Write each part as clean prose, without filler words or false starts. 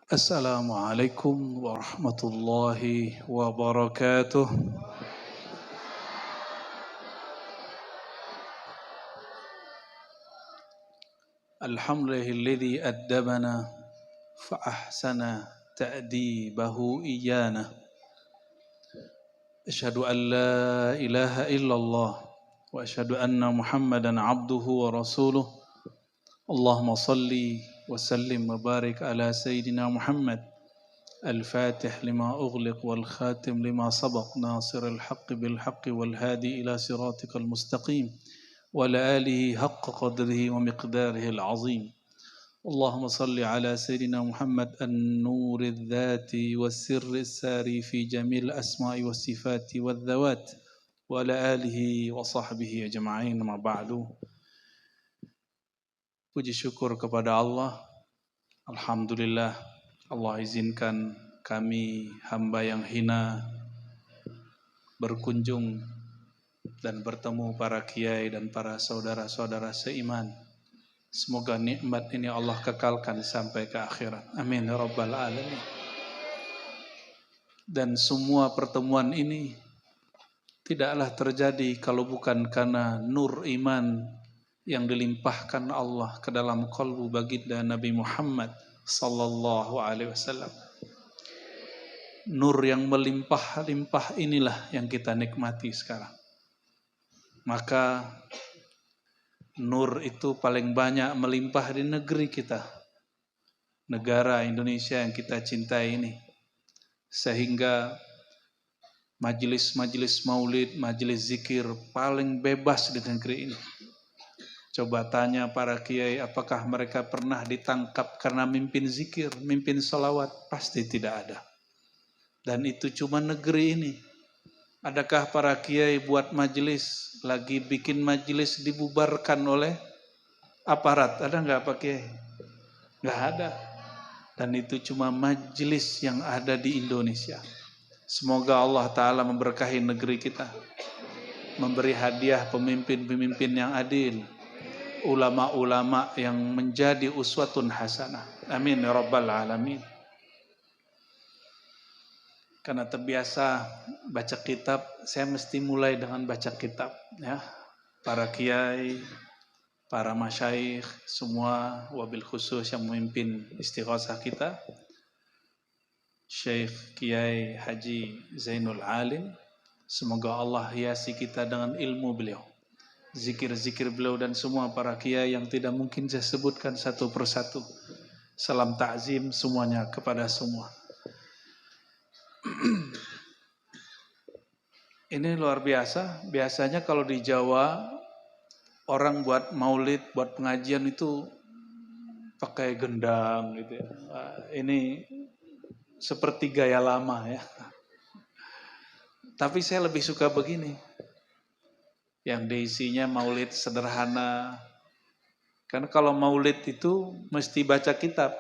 Assalamualaikum warahmatullahi wabarakatuh. Alhamdulillahilladzi addabana fa ahsana ta'dibahu iyana. Asyhadu an la ilaha illallah wa asyhadu anna Muhammadan abduhu wa rasuluh. Allahumma salli wa sallim wa barik ala sayyidina Muhammad الفاتح لما أغلق والخاتم لما سبق ناصر الحق بالحق والهادي إلى صراطك المستقيم وعلى آله حق قدره ومقداره العظيم اللهم صل على سيدنا محمد النور الذات والسر الساري في جميع الأسماء والصفات والذوات وعلى آله وصحبه أجمعين ما بعد. Puji syukur kepada Allah. Alhamdulillah, Allah izinkan kami hamba yang hina berkunjung dan bertemu para kiai dan para saudara-saudara seiman. Semoga nikmat ini Allah kekalkan sampai ke akhirat. Amin ya rabbal alamin. Dan semua pertemuan ini tidaklah terjadi kalau bukan karena nur iman yang dilimpahkan Allah ke dalam qalbu baginda Nabi Muhammad sallallahu alaihi wasallam. Nur yang melimpah-limpah inilah yang kita nikmati sekarang. Maka nur itu paling banyak melimpah di negeri kita, negara Indonesia yang kita cintai ini. Sehingga majelis-majelis maulid, majelis zikir paling bebas di negeri ini. Coba tanya para kiai, apakah mereka pernah ditangkap karena mimpin zikir, mimpin salawat? Pasti tidak ada. Dan itu cuma negeri ini. Adakah para kiai buat majelis, lagi bikin majelis dibubarkan oleh aparat? Ada nggak Pak Kiai? Nggak ada. Dan itu cuma majelis yang ada di Indonesia. Semoga Allah Ta'ala memberkahi negeri kita. Memberi hadiah pemimpin-pemimpin yang adil. Ulama-ulama yang menjadi uswatun hasanah. Amin ya rabbal alamin. Karena terbiasa baca kitab, saya mesti mulai dengan baca kitab, ya. Para kiai, para masyayikh, semua wabil khusus yang memimpin istighosah kita, Syekh Kiai Haji Zainul Alim, semoga Allah hiasi kita dengan ilmu beliau, zikir-zikir beliau, dan semua para kiai yang tidak mungkin saya sebutkan satu persatu. Salam ta'zim semuanya kepada semua. Ini luar biasa. Biasanya kalau di Jawa orang buat maulid, buat pengajian itu pakai gendang gitu ya. Ini seperti gaya lama ya. Tapi saya lebih suka begini. Yang diisinya maulid sederhana. Karena kalau maulid itu mesti baca kitab.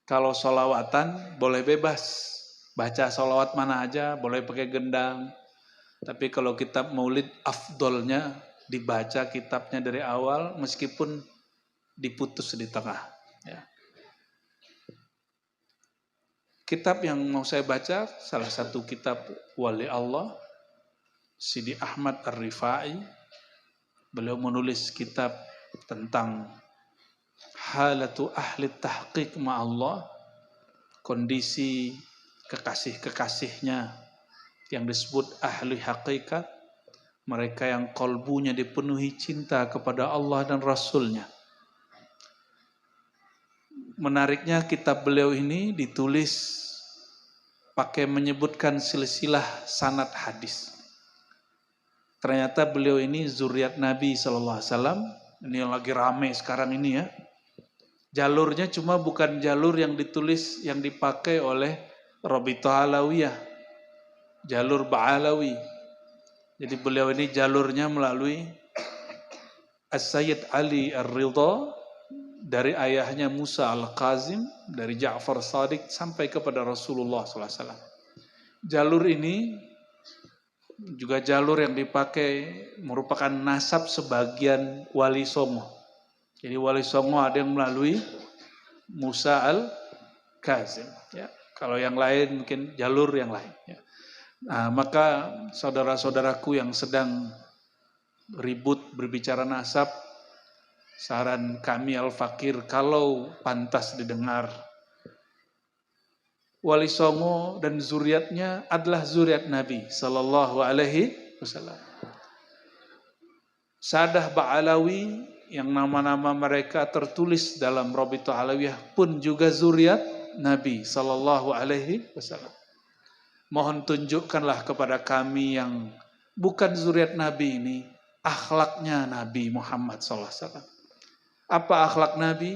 Kalau sholawatan boleh bebas. Baca sholawat mana aja, boleh pakai gendang. Tapi kalau kitab maulid, afdolnya dibaca kitabnya dari awal, meskipun diputus di tengah. Ya. Kitab yang mau saya baca, salah satu kitab Wali Allah, Sidi Ahmad Ar-Rifai. Beliau menulis kitab tentang halatu ahli tahqiq ma'allah, kondisi kekasih-kekasihnya yang disebut ahli hakikat, mereka yang kalbunya dipenuhi cinta kepada Allah dan Rasulnya. Menariknya kitab beliau ini ditulis pakai menyebutkan silsilah sanad hadis. Ternyata beliau ini zuriat Nabi SAW. Ini yang lagi rame sekarang ini ya. Jalurnya cuma bukan jalur yang ditulis, yang dipakai oleh Rabithah Alawiyah, jalur Ba'alawi. Jadi beliau ini jalurnya melalui As-Sayyid Ali Ar-Ridha, dari ayahnya Musa Al-Qazim, dari Ja'far Shadiq sampai kepada Rasulullah SAW. Jalur ini juga jalur yang dipakai merupakan nasab sebagian Wali Songo. Jadi Wali Songo ada yang melalui Musa Kazim. Ya. Kalau yang lain mungkin jalur yang lain. Ya. Nah, maka saudara-saudaraku yang sedang ribut berbicara nasab, saran kami Al-Fakir kalau pantas didengar, Wali Songo dan zuriatnya adalah zuriat Nabi Sallallahu Alaihi Wasallam. Sadah Ba'alawi yang nama-nama mereka tertulis dalam Rabithah Alawiyah pun juga zuriat Nabi Sallallahu Alaihi Wasallam. Mohon tunjukkanlah kepada kami yang bukan zuriat Nabi ini, akhlaknya Nabi Muhammad Sallallahu Alaihi Wasallam. Apa akhlak Nabi?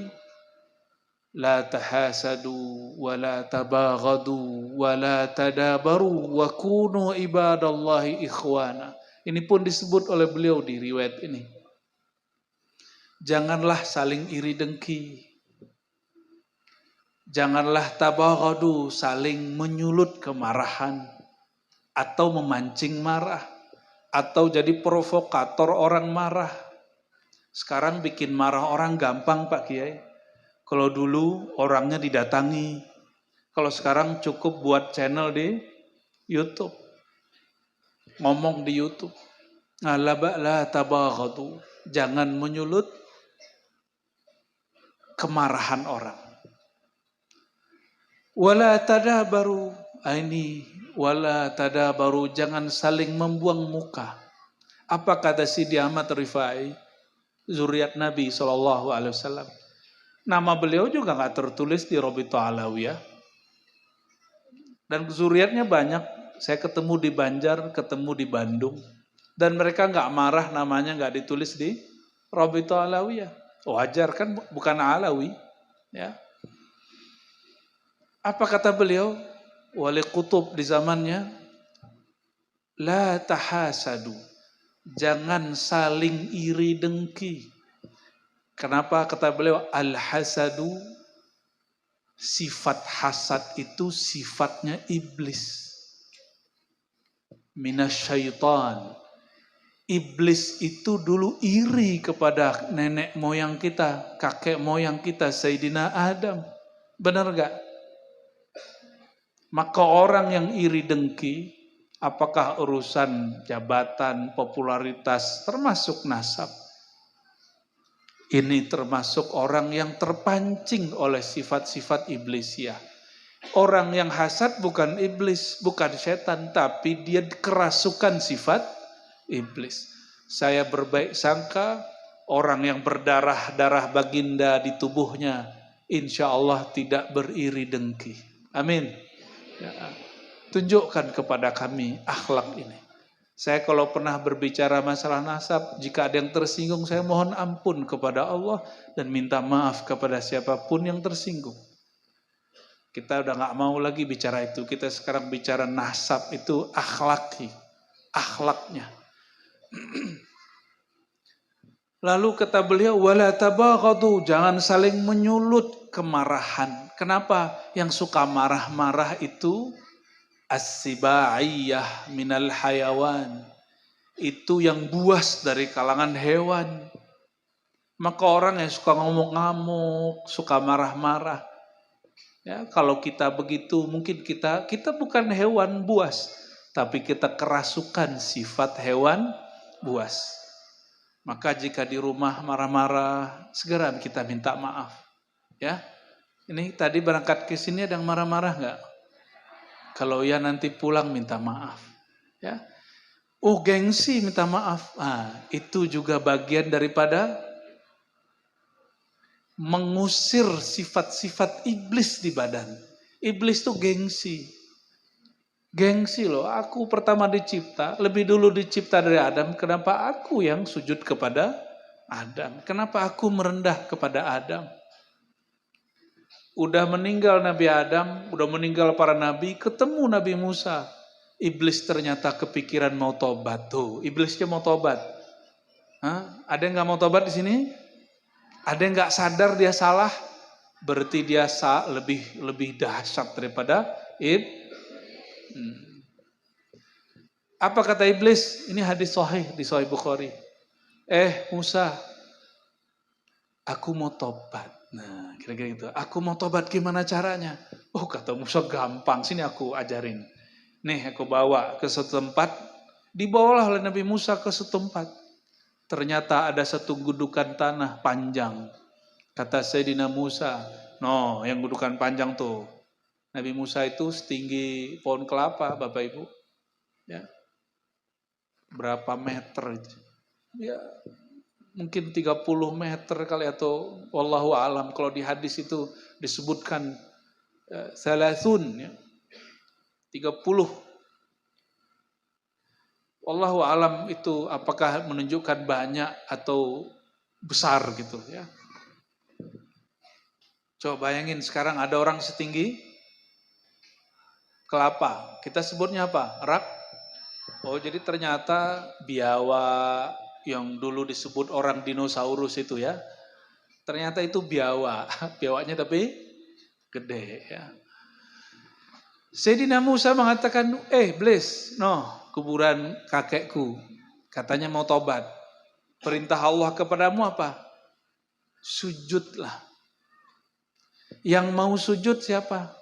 La tahasadu wa la tabaghadu wa la tadabaru wa kunu ibadallahi ikhwana. Ini pun disebut oleh beliau di riwayat ini. Janganlah saling iri dengki. Janganlah tabaghadu, saling menyulut kemarahan atau memancing marah atau jadi provokator orang marah. Sekarang bikin marah orang gampang Pak Kiai. Kalau dulu orangnya didatangi. Kalau sekarang cukup buat channel di YouTube. Ngomong di YouTube. La tabaghadu. Jangan menyulut kemarahan orang. Wala tadabaru. Wala tadabaru. Jangan saling membuang muka. Apa kata Sidi Ahmad Rifai? Zuriat Nabi SAW. Nama beliau juga nggak tertulis di Rabithah Alawiyah. Dan zuriatnya banyak. Saya ketemu di Banjar, ketemu di Bandung. Dan mereka nggak marah namanya nggak ditulis di Rabithah Alawiyah. Wajar kan, bukan Alawi. Ya. Apa kata beliau? Wali Qutub di zamannya. La tahasadu. Jangan saling iri dengki. Kenapa kata beliau al-hasadu, sifat hasad itu sifatnya iblis. Minasyaitan. Iblis itu dulu iri kepada nenek moyang kita, kakek moyang kita, Sayyidina Adam. Benar gak? Maka orang yang iri dengki, apakah urusan jabatan, popularitas, termasuk nasab. Ini termasuk orang yang terpancing oleh sifat-sifat iblisiah. Orang yang hasad bukan iblis, bukan setan, tapi dia kerasukan sifat iblis. Saya berbaik sangka orang yang berdarah-darah baginda di tubuhnya, insya Allah tidak beriri dengki. Amin. Ya. Tunjukkan kepada kami akhlak ini. Saya kalau pernah berbicara masalah nasab, jika ada yang tersinggung, saya mohon ampun kepada Allah dan minta maaf kepada siapapun yang tersinggung. Kita udah gak mau lagi bicara itu. Kita sekarang bicara nasab itu akhlaknya. Lalu kata beliau, wala tabaghadu, jangan saling menyulut kemarahan. Kenapa? Yang suka marah-marah itu as-sibaiyah minal hayawan. Itu yang buas dari kalangan hewan. Maka orang yang suka ngamuk-ngamuk, suka marah-marah. Ya, kalau kita begitu, mungkin kita bukan hewan buas, tapi kita kerasukan sifat hewan buas. Maka jika di rumah marah-marah, segera kita minta maaf. Ya, ini tadi berangkat ke sini ada yang marah-marah nggak? Kalau ya nanti pulang minta maaf. Ya. Oh gengsi minta maaf. Itu juga bagian daripada mengusir sifat-sifat iblis di badan. Iblis tuh gengsi. Gengsi loh, aku pertama dicipta, lebih dulu dicipta dari Adam. Kenapa aku yang sujud kepada Adam? Kenapa aku merendah kepada Adam? Udah meninggal Nabi Adam, udah meninggal para nabi, ketemu Nabi Musa. Iblis ternyata kepikiran mau tobat. Tuh, iblisnya mau tobat. Ada yang gak mau tobat di sini? Ada yang gak sadar dia salah? Berarti dia lebih dahsyat daripada Apa kata iblis? Ini hadis sahih di Sahih Bukhari. Musa, aku mau tobat. Nah, kira-kira gitu. Aku mau tobat, gimana caranya? Kata Musa, gampang, sini aku ajarin. Nih aku bawa ke suatu tempat, dibawalah oleh Nabi Musa ke suatu tempat. Ternyata ada satu gundukan tanah panjang. Kata Sayyidina Musa, no, yang gundukan panjang tuh. Nabi Musa itu setinggi pohon kelapa, Bapak Ibu. Ya. Berapa meter itu? Ya, mungkin 30 meter kali, atau wallahu alam. Kalau di hadis itu disebutkan salasun, ya, 30. Wallahu alam itu apakah menunjukkan banyak atau besar gitu ya. Coba bayangin sekarang ada orang setinggi kelapa. Kita sebutnya apa? Rak. Oh, jadi ternyata biawa yang dulu disebut orang dinosaurus itu ya. Ternyata itu biawa. Biawanya tapi gede ya. Sayyidina Musa mengatakan, bless, no, kuburan kakekku. Katanya mau tobat. Perintah Allah kepadamu apa? Sujudlah. Yang mau sujud siapa?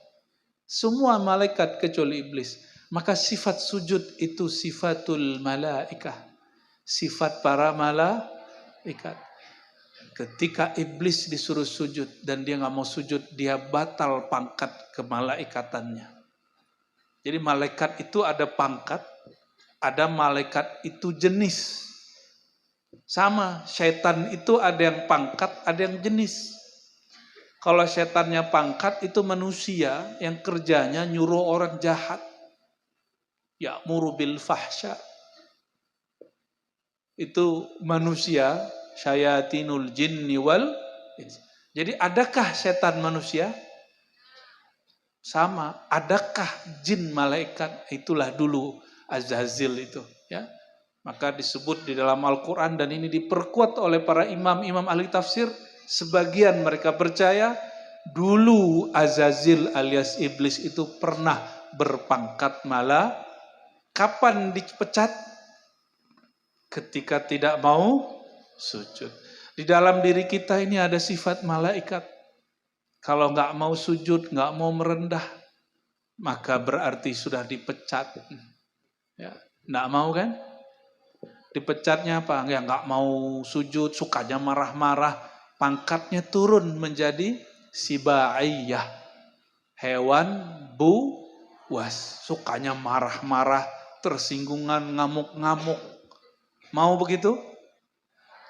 Semua malaikat kecuali iblis. Maka sifat sujud itu sifatul malaikah. Sifat para malaikat. Ketika iblis disuruh sujud dan dia nggak mau sujud, dia batal pangkat kemalaikatannya. Jadi malaikat itu ada pangkat, ada malaikat itu jenis. Sama, syaitan itu ada yang pangkat, ada yang jenis. Kalau syaitannya pangkat itu manusia yang kerjanya nyuruh orang jahat. Ya'muru bil fahsya. Itu manusia, syayatinul jinni wal. Jadi adakah setan manusia? Sama, adakah jin malaikat? Itulah dulu Azazil itu, ya. Maka disebut di dalam Al-Qur'an, dan ini diperkuat oleh para imam-imam ahli tafsir. Sebagian mereka percaya dulu Azazil alias iblis itu pernah berpangkat malaikat. Kapan dipecat? Ketika tidak mau sujud. Di dalam diri kita ini ada sifat malaikat. Kalau nggak mau sujud, nggak mau merendah, maka berarti sudah dipecat. Ya, nggak mau kan? Dipecatnya apa? Ya, nggak mau sujud, sukanya marah-marah, pangkatnya turun menjadi sibaiyah, hewan buas, sukanya marah-marah, tersinggungan, ngamuk-ngamuk. Mau begitu?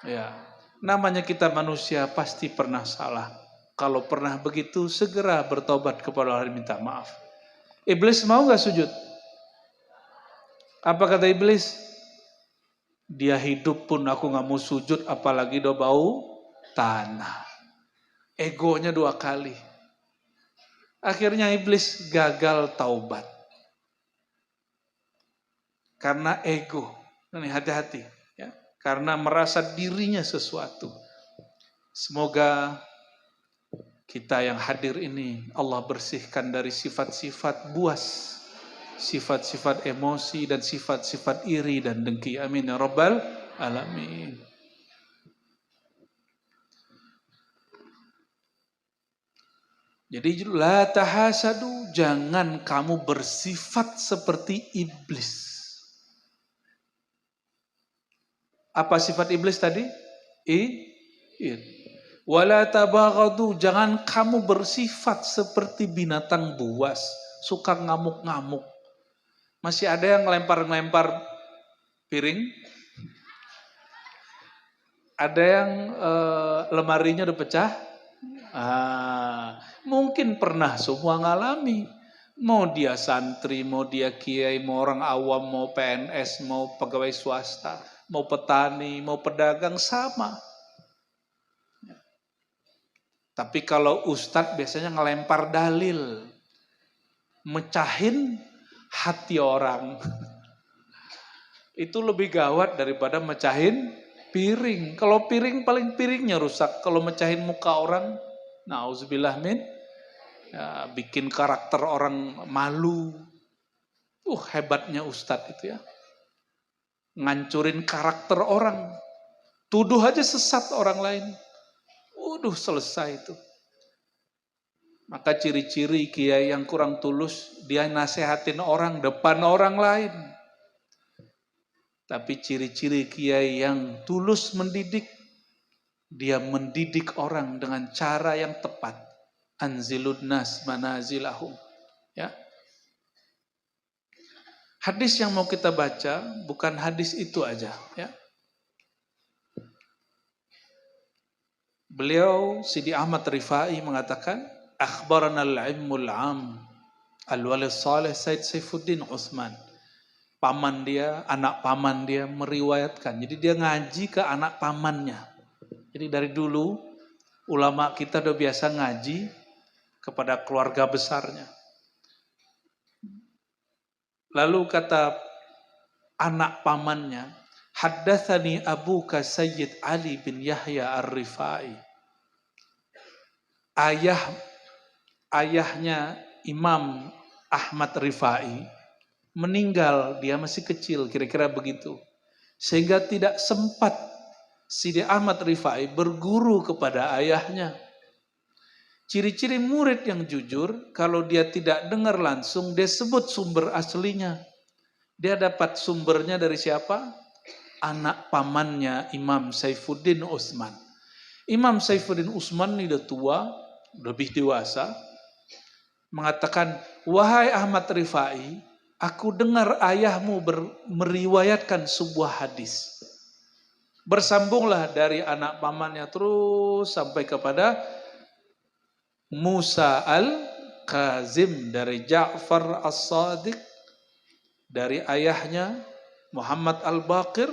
Ya, namanya kita manusia pasti pernah salah. Kalau pernah begitu, segera bertobat kepada Allah dan minta maaf. Iblis mau gak sujud? Apa kata iblis? Dia hidup pun aku gak mau sujud, apalagi do bau tanah. Egonya 2 kali. Akhirnya iblis gagal taubat. Karena ego. Ini hati-hati. Ya. Karena merasa dirinya sesuatu. Semoga kita yang hadir ini Allah bersihkan dari sifat-sifat buas, sifat-sifat emosi, dan sifat-sifat iri dan dengki. Amin ya rabbal alamin. Jadi la tahasadu, jangan kamu bersifat seperti iblis. Apa sifat iblis tadi? Wala tabaghadu, jangan kamu bersifat seperti binatang buas, suka ngamuk-ngamuk. Masih ada yang ngelempar-ngelempar piring? Ada yang lemarinya udah pecah? Mungkin pernah semua ngalami. Mau dia santri, mau dia kiai, mau orang awam, mau PNS, mau pegawai swasta, mau petani, mau pedagang, sama. Tapi kalau ustadz biasanya ngelempar dalil, mecahin hati orang. Itu lebih gawat daripada mecahin piring. Kalau piring paling piringnya rusak. Kalau mecahin muka orang, na'udzubillah min, ya, bikin karakter orang malu. Hebatnya ustadz itu ya. Ngancurin karakter orang. Tuduh aja sesat orang lain. Selesai itu. Maka ciri-ciri kiai yang kurang tulus, dia nasehatin orang depan orang lain. Tapi ciri-ciri kiai yang tulus mendidik, dia mendidik orang dengan cara yang tepat. Anzilun nas manazilahum. Ya. Hadis yang mau kita baca bukan hadis itu aja, ya. Beliau Sidi Ahmad Rifai mengatakan, akhbarana al-ilmul am al-wali salih Said Saifuddin Utsman. Paman dia, anak paman dia meriwayatkan. Jadi dia ngaji ke anak pamannya. Jadi dari dulu ulama kita udah biasa ngaji kepada keluarga besarnya. Lalu kata anak pamannya, haddatsani abuka Sayyid Ali bin Yahya Ar-Rifai. Ayahnya Imam Ahmad Rifai meninggal, dia masih kecil, kira-kira begitu. Sehingga tidak sempat Sidi Ahmad Rifai berguru kepada ayahnya. Ciri-ciri murid yang jujur, kalau dia tidak dengar langsung, dia sebut sumber aslinya. Dia dapat sumbernya dari siapa? Anak pamannya Imam Saifuddin Utsman. Imam Saifuddin Utsman ini udah tua, lebih dewasa, mengatakan, wahai Ahmad Rifai, aku dengar ayahmu meriwayatkan sebuah hadis. Bersambunglah dari anak pamannya terus sampai kepada Musa al-Kazim dari Ja'far as-Sadiq, dari ayahnya Muhammad al-Baqir,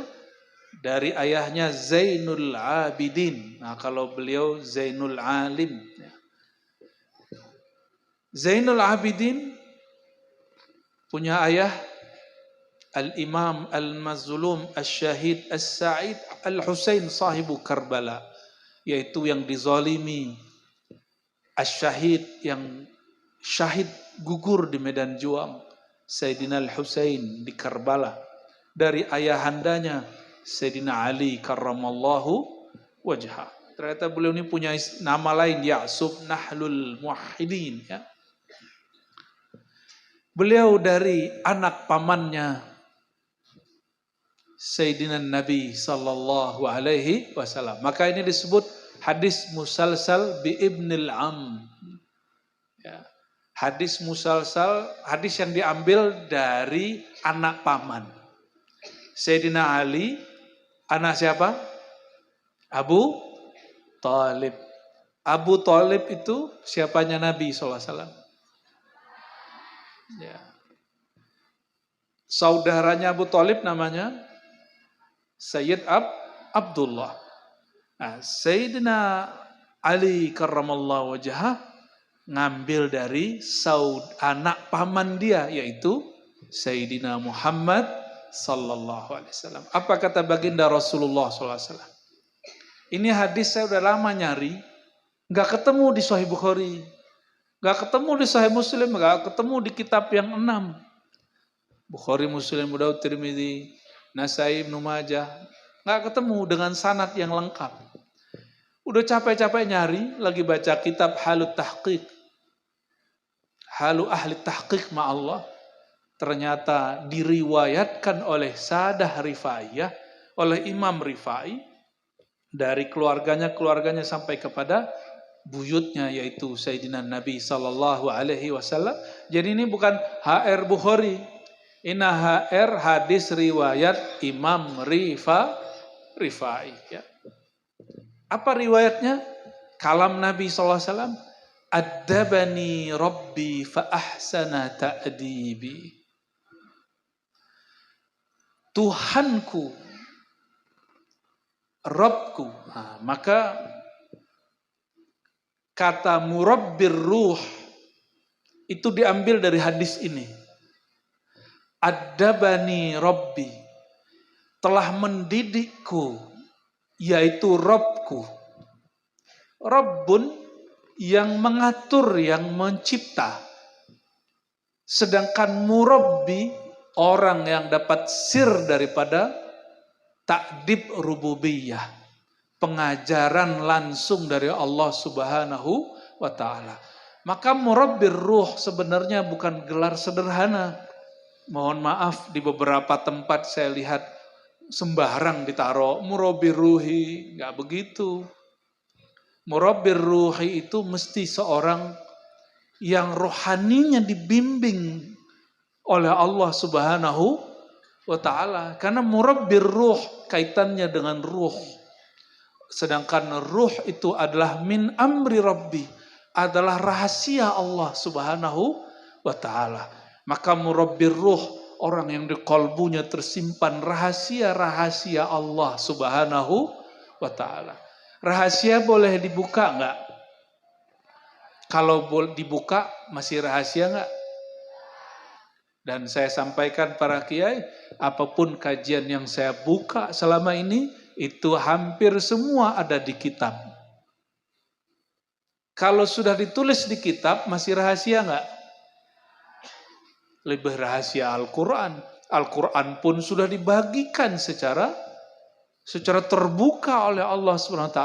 dari ayahnya Zainul Abidin. Nah, kalau beliau Zainul Alim. Zainul Abidin punya ayah Al-Imam Al-Mazlum Al-Syahid Al-Sa'id Al-Husain sahibu Karbala, yaitu yang dizalimi, Al-Syahid yang syahid gugur di medan juang, Sayyidina Al-Husain di Karbala, dari ayahandanya Sayyidina Ali karramallahu wajhah. Ternyata beliau ini punya nama lain, Ya'sub Nahlul Muwahhidin, ya. Beliau dari anak pamannya Sayyidina Nabi sallallahu alaihi wasallam. Maka ini disebut hadis musalsal bi ibnil am. Ya. Hadis musalsal, hadis yang diambil dari anak paman. Sayyidina Ali, anak siapa? Abu Thalib. Abu Thalib itu siapanya Nabi SAW. Ya. Saudaranya Abu Thalib namanya Sayyid Abdullah. Nah, Sayyidina Ali karramallahu wajhah ngambil dari anak paman dia, yaitu Sayyidina Muhammad sallallahu alaihi wasallam. Apa kata baginda Rasulullah sallallahu alaihi wasallam? Ini hadis saya udah lama nyari, nggak ketemu di Sahih Bukhari, nggak ketemu di Sahih Muslim, nggak ketemu di kitab yang 6. Bukhari, Muslim, Abu Daud, Tirmidzi, Nasai, Ibnu Majah, nggak ketemu dengan sanad yang lengkap. Udah capek-capek nyari, lagi baca kitab Halut Tahqiq, Halu Ahli Tahqiq ma'allah. Ternyata diriwayatkan oleh Sadah Rifaiyah, oleh Imam Rifai, dari keluarganya sampai kepada buyutnya, yaitu Sayyidina Nabi sallallahu alaihi wasallam. Jadi ini bukan HR Bukhari, ini HR hadis riwayat Imam Rifai. Ya. Apa riwayatnya? Kalam Nabi sallallahu alaihi wasallam, Addabani Rabbi fa ahsana ta'dibi. Tuhanku, Rabbku. Nah, maka kata murabbir ruh itu diambil dari hadis ini. Addabani Rabbi, telah mendidikku, yaitu Rabbku. Rabbun yang mengatur, yang mencipta. Sedangkan murabbi, orang yang dapat sir daripada ta'dib rububiyah, pengajaran langsung dari Allah Subhanahu wa ta'ala. Maka murabbir ruh sebenarnya bukan gelar sederhana. Mohon maaf, di beberapa tempat saya lihat sembarang ditaruh murabbir ruhi, nggak begitu. Murabbir ruhi itu mesti seorang yang rohaninya dibimbing oleh Allah Subhanahu wa ta'ala. Karena murabbir ruh kaitannya dengan ruh. Sedangkan ruh itu adalah min amri rabbi, adalah rahasia Allah Subhanahu wa ta'ala. Maka murabbir ruh, orang yang di kalbunya tersimpan rahasia-rahasia Allah Subhanahu wa ta'ala. Rahasia boleh dibuka enggak? Kalau dibuka masih rahasia enggak? Dan saya sampaikan para kiai, apapun kajian yang saya buka selama ini, itu hampir semua ada di kitab. Kalau sudah ditulis di kitab, masih rahasia enggak? Lebih rahasia Al-Quran. Al-Quran pun sudah dibagikan secara terbuka oleh Allah SWT.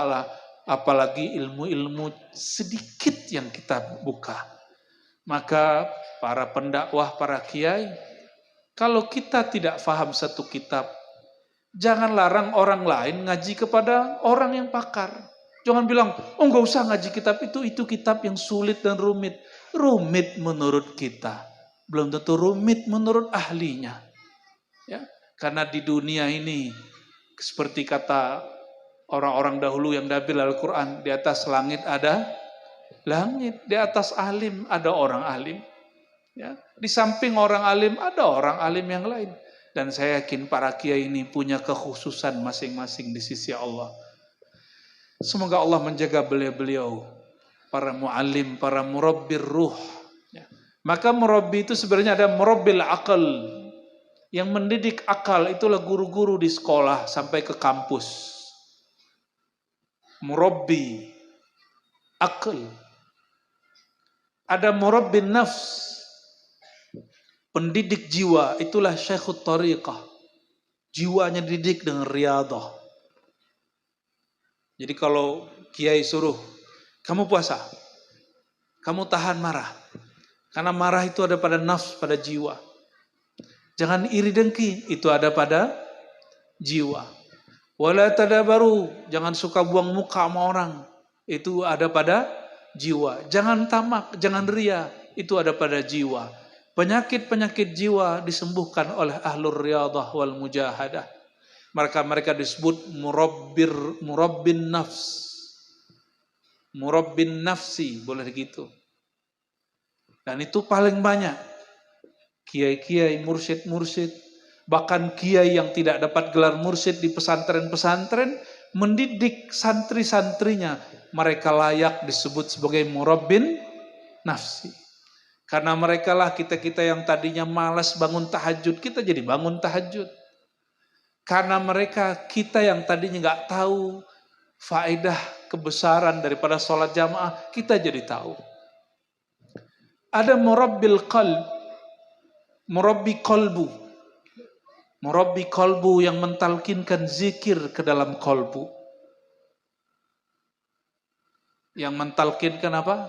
Apalagi ilmu-ilmu sedikit yang kita buka. Maka para pendakwah, para kiai, kalau kita tidak faham satu kitab, jangan larang orang lain ngaji kepada orang yang pakar. Jangan bilang, oh nggak usah ngaji kitab itu kitab yang sulit dan rumit. Rumit menurut kita, belum tentu rumit menurut ahlinya. Ya, karena di dunia ini, seperti kata orang-orang dahulu yang dabil Al-Quran, di atas langit ada langit, di atas alim ada orang alim. Ya, di samping orang alim ada orang alim yang lain. Dan saya yakin para kiai ini punya kekhususan masing-masing di sisi Allah. Semoga Allah menjaga beliau-beliau, para muallim, para murabbir ruh. Ya. Maka murabbi itu sebenarnya ada murabbil akal. Yang mendidik akal itulah guru-guru di sekolah sampai ke kampus. Murabbi akal. Ada murabbin nafs, pendidik jiwa, itulah syekhut tariqah. Jiwanya dididik dengan riyadah. Jadi kalau kiai suruh, kamu puasa, kamu tahan marah. Karena marah itu ada pada nafs, pada jiwa. Jangan iri dengki, itu ada pada jiwa. Wala tadabaru, jangan suka buang muka sama orang, itu ada pada jiwa. Jangan tamak, jangan ria, itu ada pada jiwa. Penyakit-penyakit jiwa disembuhkan oleh ahlur riyadah wal mujahadah. Mereka disebut murabbin nafs. Murabbin nafsi, boleh gitu. Dan itu paling banyak. Kiai-kiai, mursyid-mursyid, bahkan kiai yang tidak dapat gelar mursyid di pesantren-pesantren, mendidik santri-santrinya. Mereka layak disebut sebagai murabbin nafsi. Karena mereka lah kita-kita yang tadinya malas bangun tahajud, kita jadi bangun tahajud. Karena mereka, kita yang tadinya nggak tahu faedah kebesaran daripada sholat jamaah, kita jadi tahu. Ada murabbil qalb, murabbi qalbu. Murabbi qalbu yang mentalkinkan zikir ke dalam qalbu. Yang mentalkinkan apa?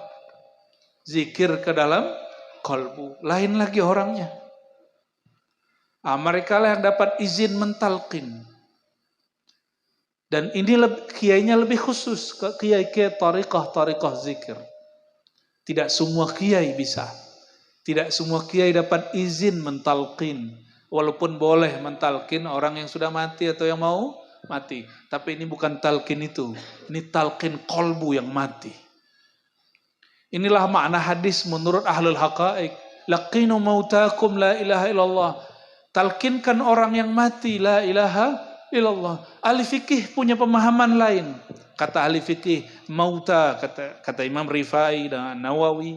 Zikir ke dalam qalbu. Lain lagi orangnya. Mereka lah yang dapat izin mentalkin. Dan ini kiainya lebih khusus ke kiai-kiai tariqah zikir. Tidak semua kiai bisa. Tidak semua kiai dapat izin mentalkin. Walaupun boleh mentalkin orang yang sudah mati atau yang mau mati. Tapi ini bukan talkin itu. Ini talkin kolbu yang mati. Inilah makna hadis menurut ahlul haqa'iq. Laqinu mautakum la ilaha illallah. Talkinkan orang yang mati la ilaha illallah. Ahli fikih punya pemahaman lain. Kata ahli fikih, mauta, kata Imam Rifai dan Nawawi,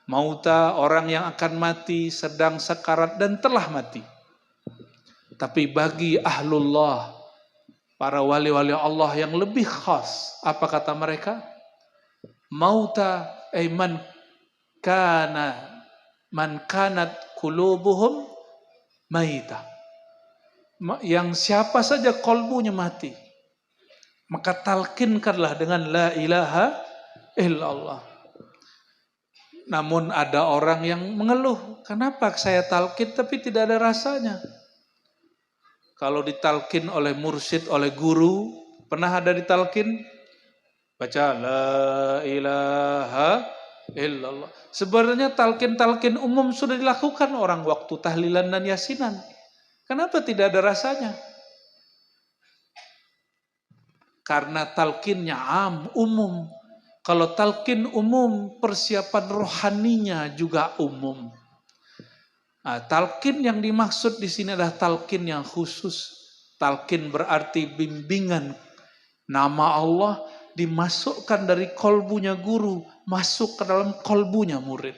mauta orang yang akan mati sedang sekarat dan telah mati. Tapi bagi ahlullah, para wali-wali Allah yang lebih khas, apa kata mereka? Mauta man kanat qulubuhum maita. Yang siapa saja kolbunya mati, maka talkinkanlah dengan la ilaha illallah. Namun ada orang yang mengeluh, kenapa saya talqin tapi tidak ada rasanya? Kalau ditalkin oleh mursyid, oleh guru, pernah ada ditalkin? Baca la ilaha illallah. Sebenarnya talqin-talqin umum sudah dilakukan orang waktu tahlilan dan yasinan. Kenapa tidak ada rasanya? Karena talqinnya umum. Kalau talqin umum, persiapan rohaninya juga umum. Nah, talqin yang dimaksud di sini adalah talqin yang khusus. Talqin berarti bimbingan. Nama Allah dimasukkan dari kolbunya guru, masuk ke dalam kolbunya murid.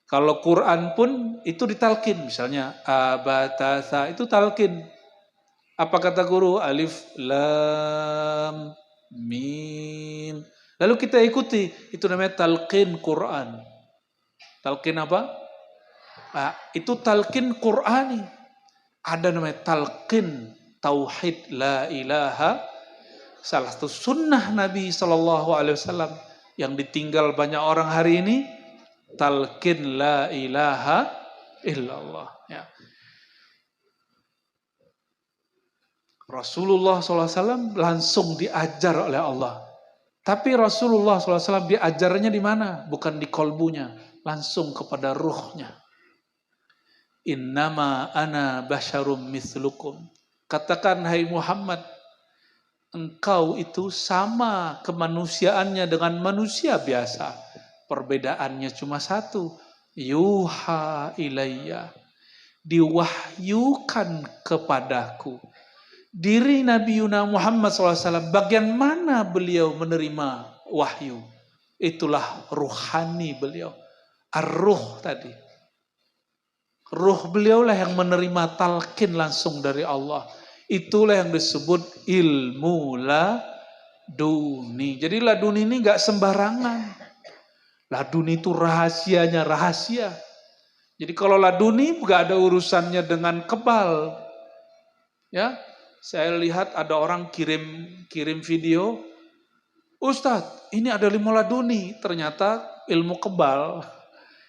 Kalau Quran pun itu ditalqin, misalnya abatasa itu talqin. Apa kata guru? Alif, lam, mim. Lalu kita ikuti, itu namanya talqin Quran. Talqin apa? Itu talqin Qurani. Ada namanya talqin tauhid la ilaha. Salah satu sunnah Nabi SAW yang ditinggal banyak orang hari ini, talqin la ilaha illallah. Ya. Rasulullah SAW langsung diajar oleh Allah. Tapi Rasulullah SAW diajarnya di mana? Bukan di kolbunya, langsung kepada ruhnya. Innama ana basyarum mislukum. Katakan hai Muhammad, engkau itu sama kemanusiaannya dengan manusia biasa. Perbedaannya cuma satu. Yuha ilayya. Diwahyukan kepadaku. Diri Nabi Yuna Muhammad SAW, bagian mana beliau menerima wahyu? Itulah ruhani beliau. Ar-ruh tadi. Ruh beliaulah yang menerima talqin langsung dari Allah. Itulah yang disebut ilmu laduni. Jadi laduni ini gak sembarangan. Laduni itu rahasianya rahasia. Jadi kalau laduni gak ada urusannya dengan kebal. Ya, saya lihat ada orang kirim video, Ustadz, ini ada ilmu laduni, ternyata ilmu kebal.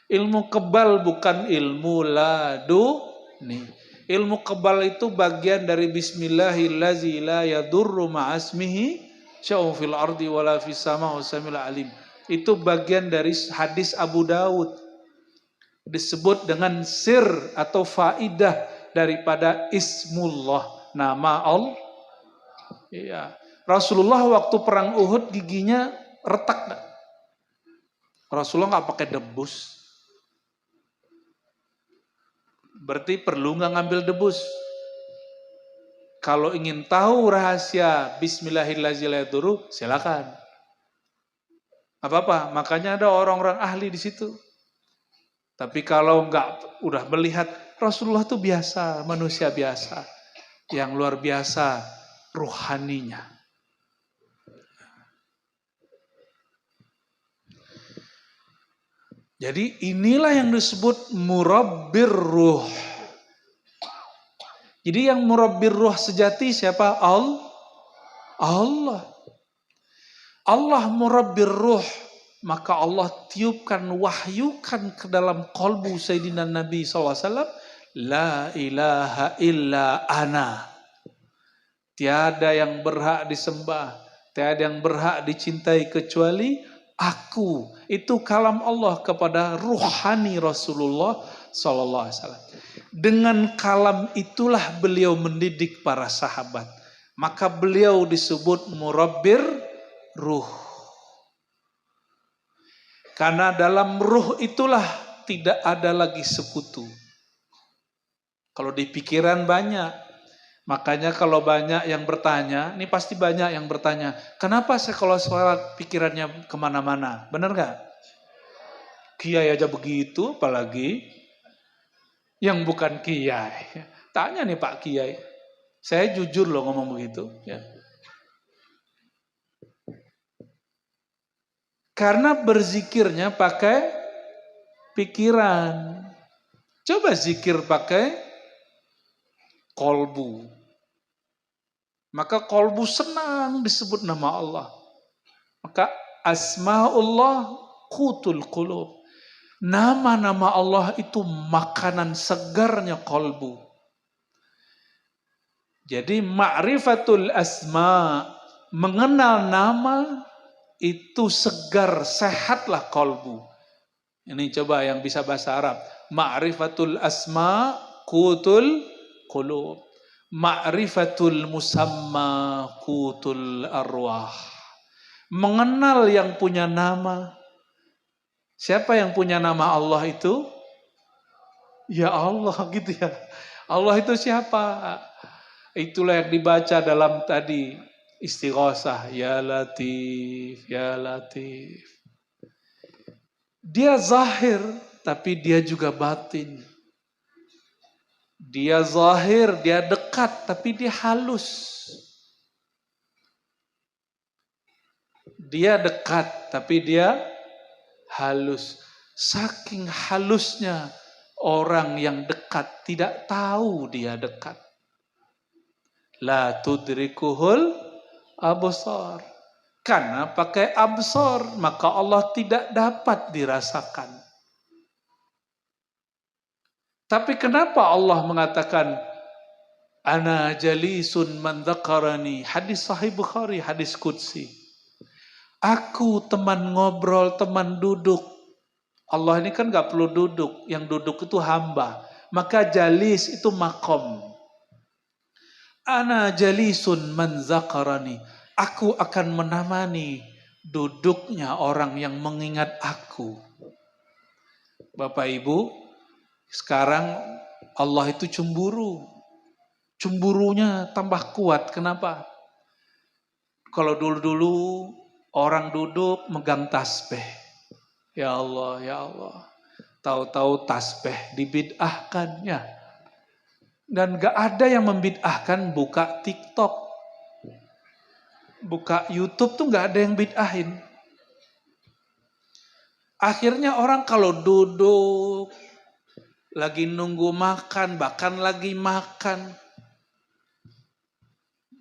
Ilmu kebal bukan ilmu laduni. Ilmu kebal itu bagian dari Bismillahillazi la yadurru ma'asmihi sya'un fil ardi wala fis sama wasamil alim. Itu bagian dari hadis Abu Dawud. Disebut dengan sir atau faidah daripada Ismullah, nama Allah. Iya. Rasulullah waktu perang Uhud giginya retak. Rasulullah nggak pakai debus. Berarti perlu nggak ngambil debus. Kalau ingin tahu rahasia Bismillahirrahmanirrahim, silakan. Apa-apa, makanya ada orang-orang ahli di situ. Tapi kalau nggak udah melihat Rasulullah itu biasa, manusia biasa, yang luar biasa ruhaninya. Jadi inilah yang disebut murabbir ruh. Jadi yang murabbir ruh sejati siapa? Allah. Allah murabbir ruh. Maka Allah tiupkan, wahyukan ke dalam kolbu Sayyidina Nabi SAW. La ilaha illa ana. Tiada yang berhak disembah. Tiada yang berhak dicintai kecuali aku. Itu kalam Allah kepada ruhani Rasulullah SAW. Dengan kalam itulah beliau mendidik para sahabat. Maka beliau disebut murabbir ruh. Karena dalam ruh itulah tidak ada lagi sekutu. Kalau di pikiran banyak. Makanya kalau banyak yang bertanya, ini pasti banyak yang bertanya, kenapa saya kalau sholat pikirannya kemana-mana? Benar gak? Kiai aja begitu, apalagi yang bukan kiai. Tanya nih Pak Kiai. Saya jujur loh ngomong begitu. Ya. Karena berzikirnya pakai pikiran. Coba zikir pakai kolbu. Maka kolbu senang disebut nama Allah. Maka asma'ullah qutul qulub. Nama-nama Allah itu makanan segarnya kolbu. Jadi ma'rifatul asma, mengenal nama itu segar, sehatlah kolbu. Ini coba yang bisa bahasa Arab. Ma'rifatul asma, qutul qulub. Ma'rifatul musamma, qutul arwah. Mengenal yang punya nama. Siapa yang punya nama Allah itu? Ya Allah gitu ya. Allah itu siapa? Itulah yang dibaca dalam tadi istighosah. Ya Latif, Ya Latif. Dia zahir, tapi dia juga batin. Dia zahir, dia dekat, tapi dia halus. Dia dekat, tapi dia halus. Saking halusnya orang yang dekat tidak tahu dia dekat. La tudrikuhul absar. Karena pakai absar, maka Allah tidak dapat dirasakan. Tapi kenapa Allah mengatakan ana jalisun man dzakarani? Hadis sahih Bukhari, hadis qudsi. Aku teman ngobrol, teman duduk. Allah ini kan gak perlu duduk, yang duduk itu hamba. Maka jalis itu makom. Ana jalisun man dzakarani. Aku akan menemani duduknya orang yang mengingat aku. Bapak Ibu, sekarang Allah itu cemburu. Cemburunya tambah kuat. Kenapa? Kalau dulu-dulu orang duduk megang tasbih. Ya Allah, ya Allah. Tahu-tahu tasbih dibid'ahkan ya. Dan gak ada yang membid'ahkan buka TikTok. Buka YouTube tuh gak ada yang bid'ahin. Akhirnya orang kalau duduk, lagi nunggu makan, bahkan lagi makan.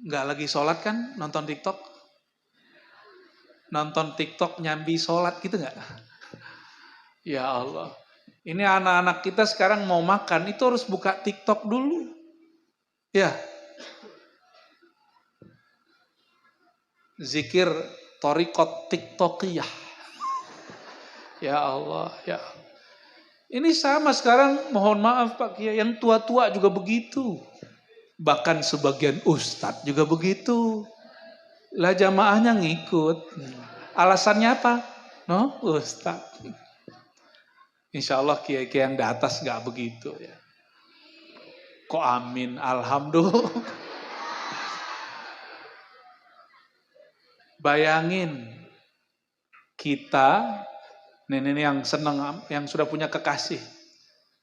Gak lagi sholat kan, nonton TikTok? Nonton TikTok nyambi sholat gitu gak? Ya Allah. Ini anak-anak kita sekarang mau makan, itu harus buka TikTok dulu. Ya. Zikir thariqat TikTokiyah. Ya Allah, ya. Ini sama sekarang, mohon maaf Pak Kiai, yang tua-tua juga begitu. Bahkan sebagian ustadz juga begitu. Lah jamaahnya ngikut. Alasannya apa? No, ustadz. Insya Allah kiai-kiai yang di atas gak begitu ya. Kok amin, alhamdulillah. Bayangin kita, ini yang senang, yang sudah punya kekasih.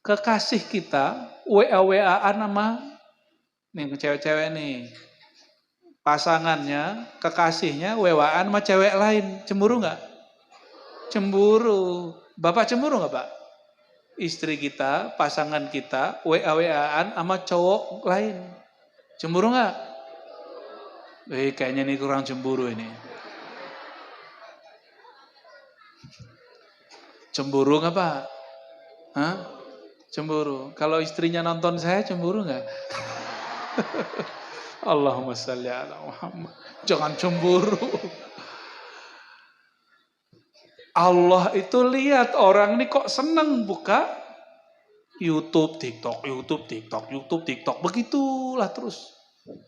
Kekasih kita WA-WA-an sama nih cewek-cewek nih. Pasangannya, kekasihnya WA-an sama cewek lain. Cemburu gak? Cemburu. Bapak cemburu gak Pak? Istri kita, pasangan kita, WA-WA-an sama cowok lain. Cemburu gak? Kayaknya ini kurang cemburu ini. Cemburu gak Pak? Hah? Cemburu. Kalau istrinya nonton saya cemburu gak? Allahumma shalli ala Muhammad. Jangan cemburu. Allah itu lihat orang ini kok senang buka YouTube, TikTok, YouTube, TikTok, YouTube, TikTok. Begitulah terus.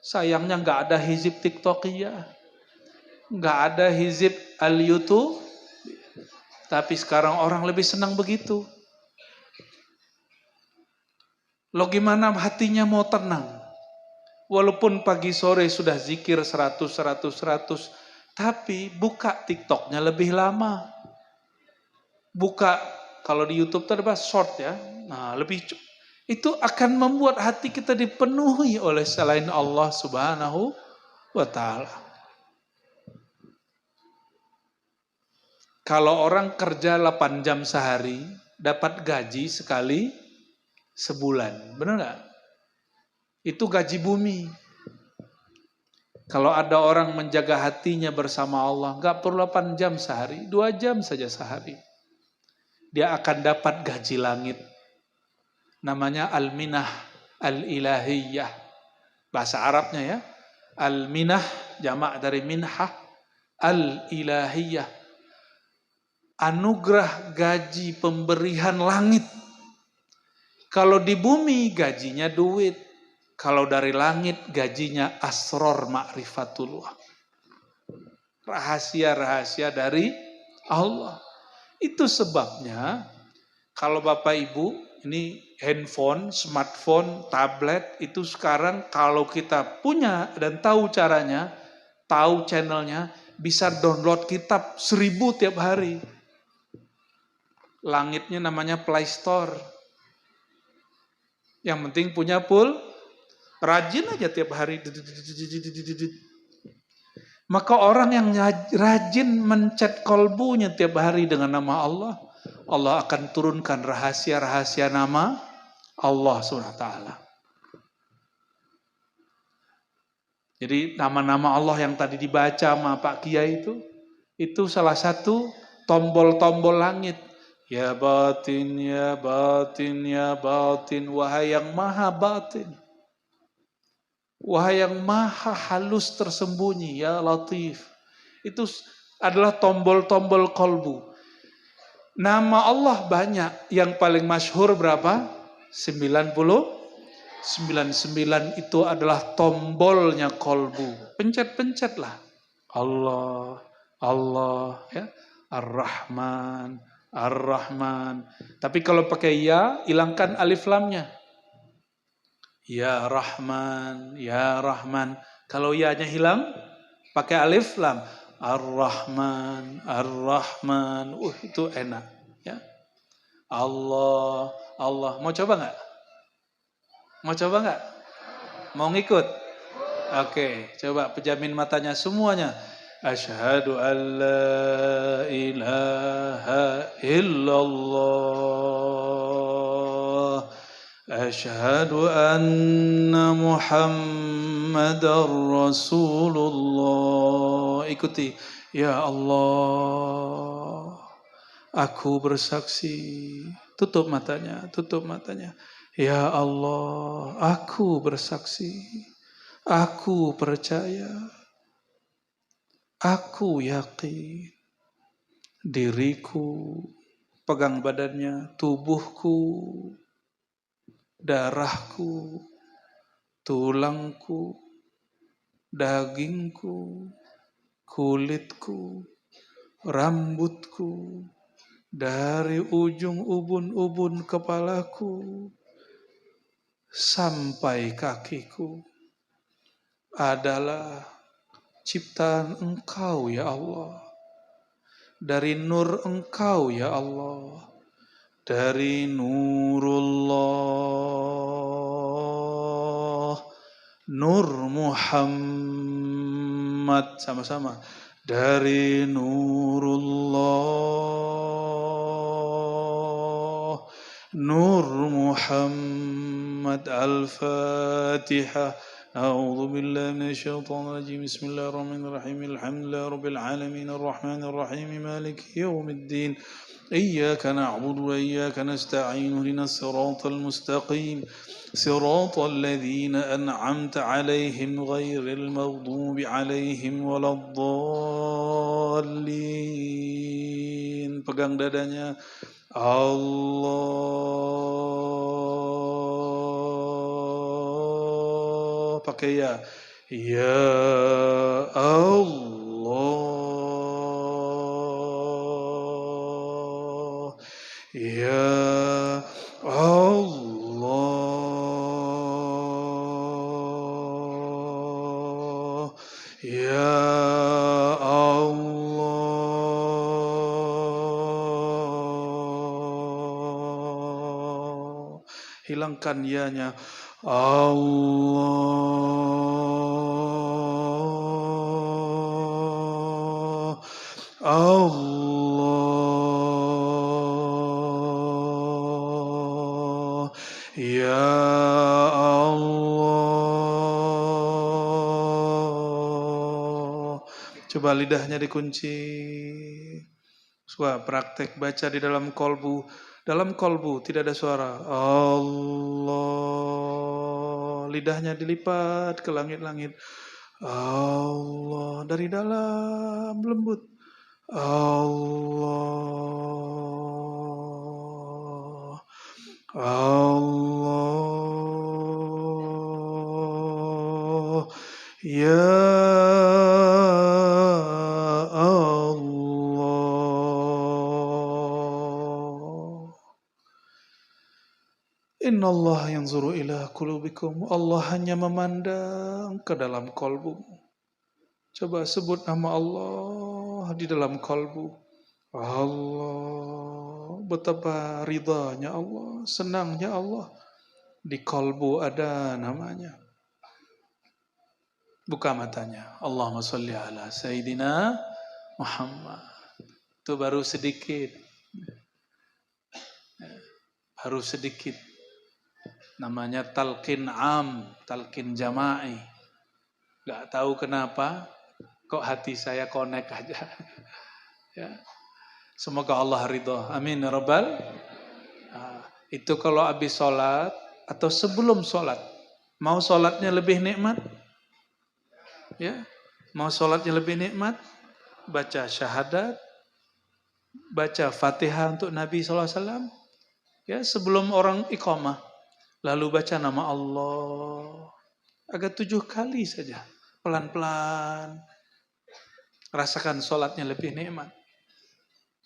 Sayangnya gak ada hizib TikTokiyah. Gak ada hizib al-YouTube. Tapi sekarang orang lebih senang begitu. Lo gimana hatinya mau tenang? Walaupun pagi sore sudah zikir 100, tapi buka TikToknya lebih lama. Buka, kalau di YouTube itu ada short ya. Nah, itu akan membuat hati kita dipenuhi oleh selain Allah Subhanahu wa Ta'ala. Kalau orang kerja 8 jam sehari, dapat gaji sekali sebulan. Benar nggak? Itu gaji bumi. Kalau ada orang menjaga hatinya bersama Allah, nggak perlu 8 jam sehari, 2 jam saja sehari. dia akan dapat gaji langit. Namanya al-minah al-ilahiyah. Bahasa Arabnya ya. Al-minah, jamak dari minhah, al-ilahiyah. Anugerah gaji pemberian langit. Kalau di bumi gajinya duit. Kalau dari langit gajinya asror ma'rifatullah. Rahasia-rahasia dari Allah. Itu sebabnya kalau Bapak Ibu, ini handphone, smartphone, tablet, itu sekarang kalau kita punya dan tahu caranya, tahu channelnya, bisa download kitab 1000 tiap hari. Langitnya namanya Play Store. Yang penting punya rajin aja tiap hari. Maka orang yang rajin mencet kolbunya tiap hari dengan nama Allah, Allah akan turunkan rahasia-rahasia nama Allah SWT. Jadi nama-nama Allah yang tadi dibaca sama Pak Kiai itu salah satu tombol-tombol langit. Ya batin, ya batin, ya batin, wahai yang maha batin. Wahai yang maha halus tersembunyi, ya latif. Itu adalah tombol-tombol kolbu. Nama Allah banyak, yang paling masyhur berapa? 99 itu adalah tombolnya kolbu. Pencet-pencetlah. Allah, Allah, ya. Ar-Rahman, Ar-Rahman. Tapi kalau pakai ya, hilangkan alif lamnya. Ya Rahman, Ya Rahman. Kalau ya-nya hilang, pakai alif lam. Ar-Rahman, Ar-Rahman. Itu enak. Ya. Allah, Allah. Mau coba nggak? Mau coba nggak? Mau ngikut? Oke, coba pejamin matanya semuanya. Asyhadu an la ilaha illallah. Asyhadu anna Muhammadar Rasulullah. Ikuti. Ya Allah, aku bersaksi. Tutup matanya, tutup matanya. Ya Allah, aku bersaksi. Aku percaya. Aku yakin. Diriku, pegang badannya, tubuhku, darahku, tulangku, dagingku, kulitku, rambutku, dari ujung ubun-ubun kepalaku sampai kakiku adalah ciptaan Engkau ya Allah. Dari nur Engkau ya Allah. Dari nurullah, nur Muhammad, sama-sama. Dari nurullah, nur Muhammad. Al-Fatihah. أعوذ بالله من الشيطان الرجيم بسم الله الرحمن الرحيم الحمد لله رب العالمين الرحمن الرحيم مالك يوم الدين إياك نعبد وإياك نستعين اهدنا الصراط المستقيم صراط الذين أنعمت عليهم غير المغضوب عليهم ولا الضالين. Pegang dadanya. Allah, pakai ya. Ya Allah, ya Allah, ya Allah. Hilangkan ya-nya. Allah, Allah, ya Allah. Coba lidahnya dikunci. Wah, praktek baca di dalam kolbu. Dalam kolbu tidak ada suara. Allah. Lidahnya dilipat ke langit-langit. Allah. Dari dalam lembut. Allah. Allah. Ya Allah. Innallaha yanzuru ila qulubikum. Allah hanya memandang ke dalam kolbu. Coba sebut nama Allah di dalam kolbu. Allah. Betapa ridhanya Allah, senangnya Allah. Di kolbu ada namanya. Buka matanya. Allahumma sholli ala Sayyidina Muhammad. Itu baru sedikit. Baru sedikit. Namanya talqin am, talqin jama'i. Gak tahu kenapa, kok hati saya connect aja. Ya. Semoga Allah ridho. Amin ya rabbal. Itu kalau habis sholat atau sebelum sholat. Mau sholatnya lebih nikmat? Ya, mau sholatnya lebih nikmat? Baca syahadat, baca Fatihah untuk Nabi SAW. Ya, sebelum orang iqamah. Lalu baca nama Allah. Agak 7 kali saja. Pelan-pelan. Rasakan sholatnya lebih nikmat.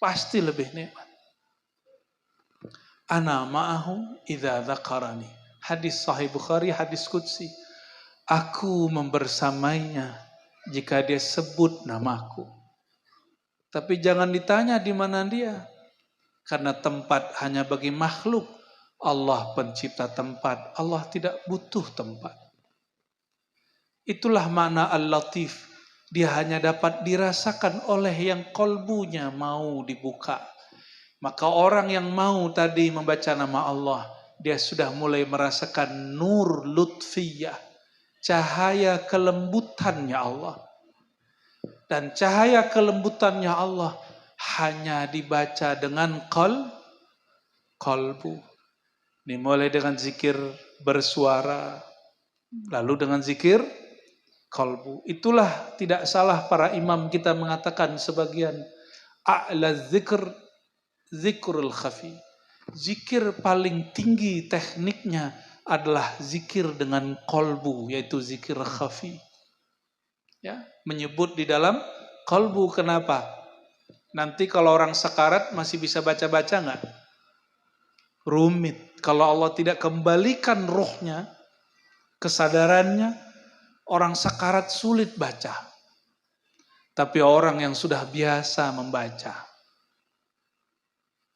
Pasti lebih nikmat. Ana ma'ahu idza dzakarani. Hadis Sahih Bukhari, hadis qudsi. Aku membersamainya jika dia sebut namaku. Tapi jangan ditanya di mana dia. Karena tempat hanya bagi makhluk. Allah pencipta tempat. Allah tidak butuh tempat. Itulah makna Al-Latif. Dia hanya dapat dirasakan oleh yang kolbunya mau dibuka. Maka orang yang mau tadi membaca nama Allah, dia sudah mulai merasakan nur lutfiyah, cahaya kelembutannya Allah. Dan cahaya kelembutannya Allah hanya dibaca dengan kolbu. Dimulai dengan zikir bersuara, lalu dengan zikir kolbu. Itulah tidak salah para imam kita mengatakan sebagian a'la zikr zikrul khafi. Zikir paling tinggi tekniknya adalah zikir dengan kolbu, yaitu zikir khafi. Ya, menyebut di dalam kolbu. Kenapa? Nanti kalau orang sekarat masih bisa baca-baca enggak? Rumit. Kalau Allah tidak kembalikan ruhnya, kesadarannya, orang sekarat sulit baca. Tapi orang yang sudah biasa membaca,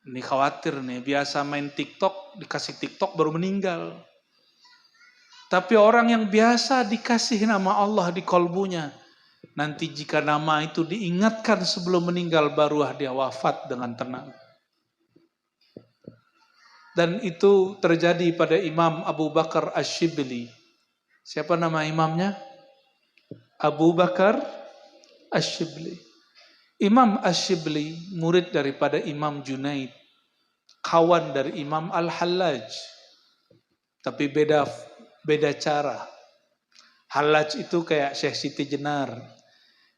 ini khawatir nih, biasa main TikTok, dikasih TikTok baru meninggal. Tapi orang yang biasa dikasih nama Allah di kolbunya, nanti jika nama itu diingatkan sebelum meninggal, barulah dia wafat dengan tenang. Dan itu terjadi pada Imam Abu Bakar Ash-Shibli. Siapa nama imamnya? Abu Bakar Ash-Shibli. Imam Ash-Shibli murid daripada Imam Junaid, kawan dari Imam Al-Hallaj, tapi beda cara. Hallaj itu kayak Syekh Siti Jenar,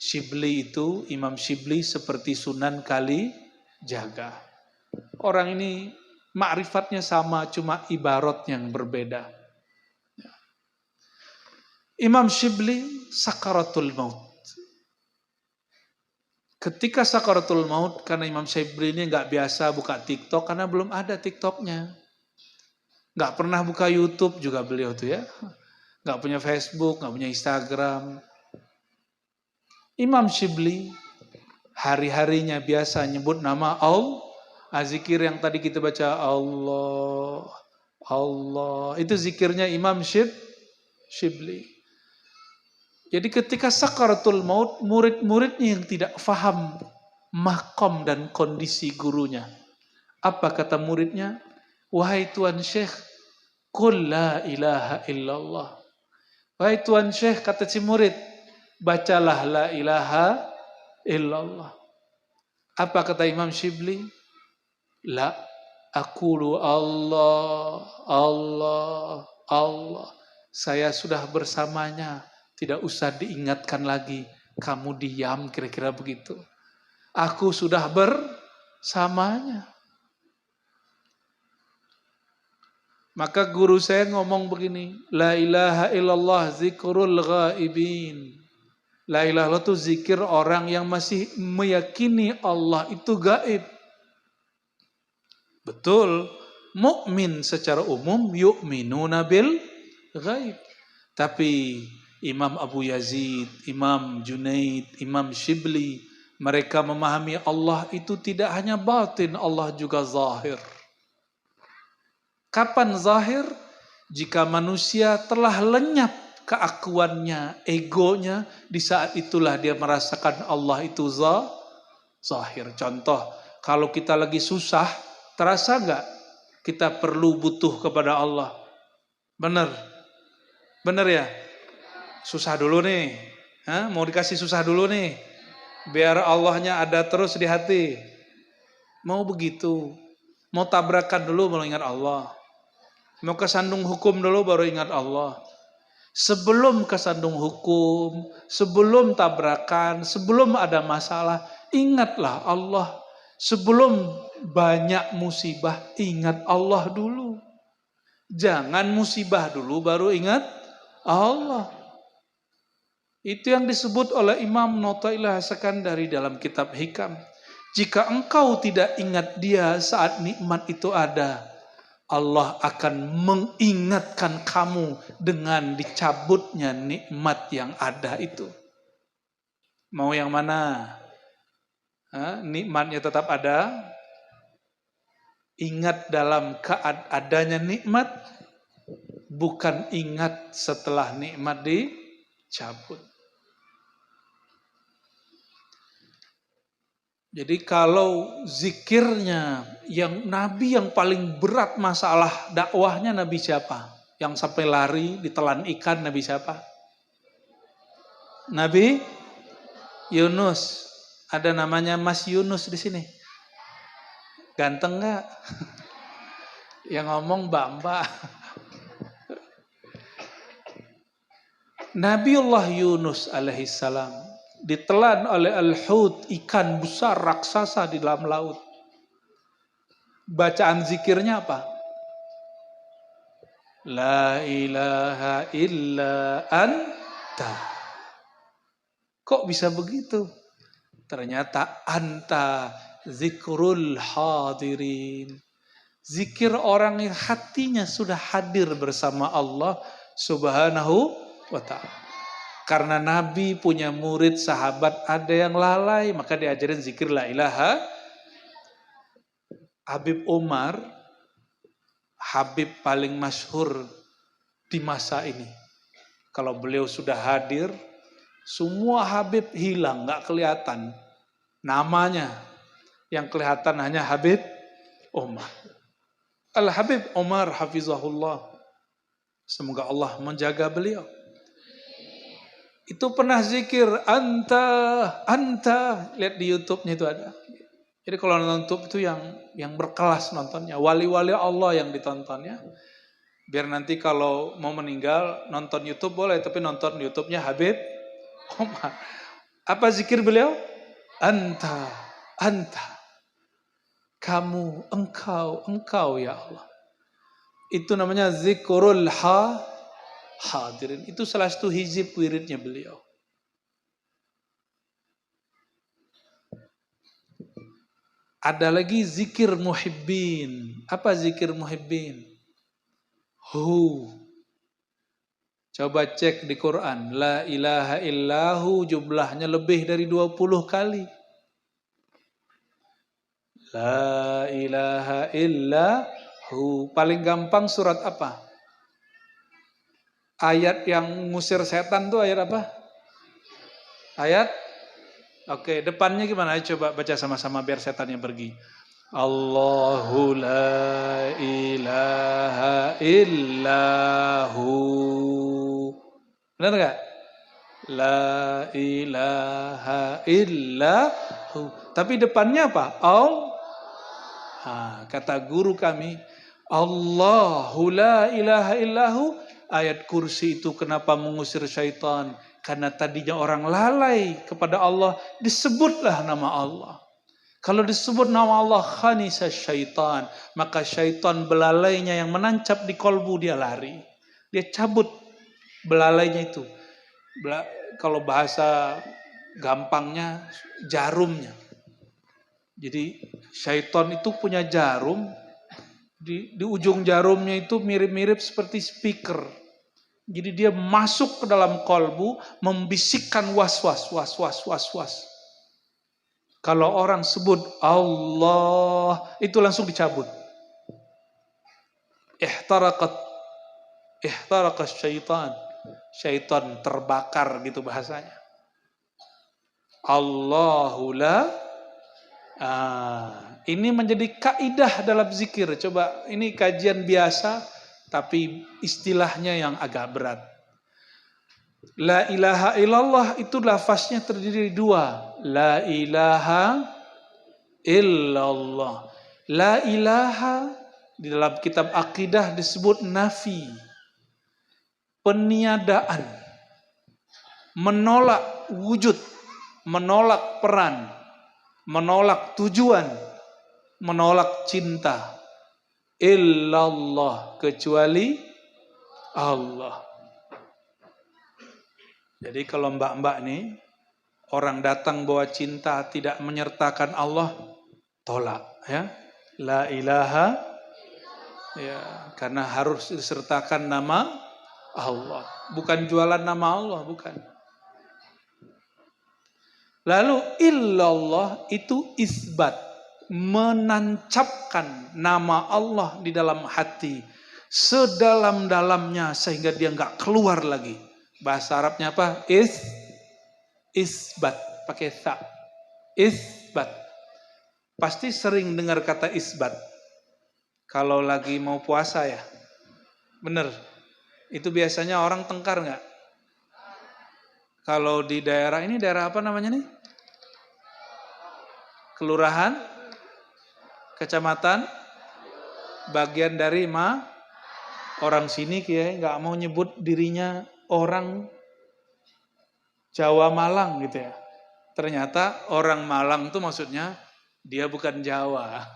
Shibli itu Imam Shibli seperti Sunan Kalijaga. Orang ini ma'rifatnya sama, cuma ibarat yang berbeda. Imam Shibli sakaratul maut. Ketika sakaratul maut, karena Imam Shibli ini nggak biasa buka TikTok, karena belum ada TikToknya. Nggak pernah buka YouTube juga beliau tuh ya. Nggak punya Facebook, nggak punya Instagram. Imam Shibli hari-harinya biasa nyebut nama Allah. Zikir yang tadi kita baca Allah, Allah. Itu zikirnya Imam Shibli. Jadi ketika sakaratul maut, murid-muridnya yang tidak faham makom dan kondisi gurunya. Apa kata muridnya? Wahai Tuan Syekh, qul la ilaha illallah. Wahai Tuan Syekh, kata si murid, bacalah la ilaha illallah. Apa kata Imam Shibli? La aqulu Allah, Allah, Allah. Saya sudah bersamanya, tidak usah diingatkan lagi. Kamu diam, kira-kira begitu. Aku sudah bersamanya. Maka guru saya ngomong begini, la ilaha illallah zikrul ghaibin. La ilaha illallah itu zikir orang yang masih meyakini Allah itu gaib. Betul, mukmin secara umum yu'minuna bil ghaib. Tapi Imam Abu Yazid, Imam Junaid, Imam Shibli, mereka memahami Allah itu tidak hanya batin, Allah juga zahir. Kapan zahir? Jika manusia telah lenyap keakuannya, egonya, di saat itulah dia merasakan Allah itu zahir. Contoh, kalau kita lagi susah, terasa nggak kita perlu butuh kepada Allah? Benar? Benar ya? Susah dulu nih. Mau dikasih susah dulu nih. Biar Allahnya ada terus di hati. Mau begitu. Mau tabrakan dulu baru ingat Allah. Mau kesandung hukum dulu baru ingat Allah. Sebelum kesandung hukum, sebelum tabrakan, sebelum ada masalah, ingatlah Allah. Sebelum banyak musibah, ingat Allah dulu. Jangan musibah dulu baru ingat Allah. Itu yang disebut oleh Imam Notailah Sekandari dalam kitab Hikam. Jika engkau tidak ingat dia saat nikmat itu ada, Allah akan mengingatkan kamu dengan dicabutnya nikmat yang ada itu. Mau yang mana? Nikmatnya tetap ada. Ingat dalam adanya nikmat, bukan ingat setelah nikmat dicabut. Jadi kalau zikirnya yang Nabi yang paling berat masalah dakwahnya Nabi siapa? Yang sampai lari ditelan ikan Nabi siapa? Nabi Yunus. Ada namanya Mas Yunus di sini. Ganteng nggak? Yang ngomong Mbak. Nabiullah Yunus alaihissalam ditelan oleh al-hut, ikan besar raksasa di dalam laut. Bacaan zikirnya apa? La ilaha illa anta. Kok bisa begitu? Ternyata anta zikrul hadirin. Zikir orang yang hatinya sudah hadir bersama Allah subhanahu wa ta'ala. Karena Nabi punya murid, sahabat ada yang lalai, maka diajarin zikir la ilaha. Habib Umar, Habib paling masyhur di masa ini. Kalau beliau sudah hadir, semua Habib hilang, gak kelihatan. Namanya yang kelihatan hanya Habib Umar. Al-Habib Umar hafizahullah. Semoga Allah menjaga beliau. Itu pernah zikir anta. Lihat di YouTube-nya itu ada. Jadi kalau nonton YouTube itu yang berkelas nontonnya, wali-wali Allah yang ditontonnya. Biar nanti kalau mau meninggal nonton YouTube boleh, tapi nonton YouTube-nya Habib Umar. Apa zikir beliau? Anta. Kamu, engkau ya Allah. Itu namanya zikrul hadirin. Itu salah satu hizib wiridnya beliau. Ada lagi zikir muhibbin. Apa zikir muhibbin? Coba cek di Quran. La ilaha illahu jumlahnya lebih dari 20 kali. La ilaha illahu. Paling gampang surat apa? Ayat yang ngusir setan tuh ayat apa? Ayat? Oke, depannya gimana? Ayo coba baca sama-sama biar setannya pergi. Allahu la ilaha illahu. Benar gak? La ilaha illahu. Tapi depannya apa? Kata guru kami, Allahu la ilaha illahu. Ayat kursi itu kenapa mengusir syaitan? Karena tadinya orang lalai kepada Allah, disebutlah nama Allah. Kalau disebut nama Allah, khanisa syaitan, maka syaitan belalainya yang menancap di kolbu dia lari. Dia cabut belalainya itu. Kalau bahasa gampangnya, jarumnya. Jadi syaitan itu punya jarum, di ujung jarumnya itu mirip-mirip seperti speaker. Jadi dia masuk ke dalam kolbu, membisikkan was-was. Kalau orang sebut Allah, itu langsung dicabut. Ihtarakat syaitan. Syaitan terbakar gitu bahasanya. Allahu la. Ini menjadi kaidah dalam zikir. Coba, ini kajian biasa, tapi istilahnya yang agak berat. La ilaha illallah itu lafaznya terdiri dari dua. La ilaha illallah. La ilaha di dalam kitab akidah disebut nafi. Peniadaan. Menolak wujud. Menolak peran. Menolak tujuan. Menolak cinta. Illallah, kecuali Allah. Jadi kalau mbak-mbak nih, orang datang bawa cinta tidak menyertakan Allah, tolak ya. La ilaha, ya, karena harus disertakan nama Allah. Bukan jualan nama Allah, bukan. Lalu illallah itu isbat, menancapkan nama Allah di dalam hati sedalam-dalamnya sehingga dia nggak keluar lagi. Bahasa Arabnya apa? Isbat, pakai tha. Isbat. Pasti sering dengar kata isbat. Kalau lagi mau puasa ya. Bener. Itu biasanya orang tengkar nggak? Kalau di daerah ini, daerah apa namanya nih? Kelurahan? Kecamatan? Bagian dari orang sini kiai nggak mau nyebut dirinya orang Jawa Malang gitu ya. Ternyata orang Malang tuh maksudnya dia bukan Jawa.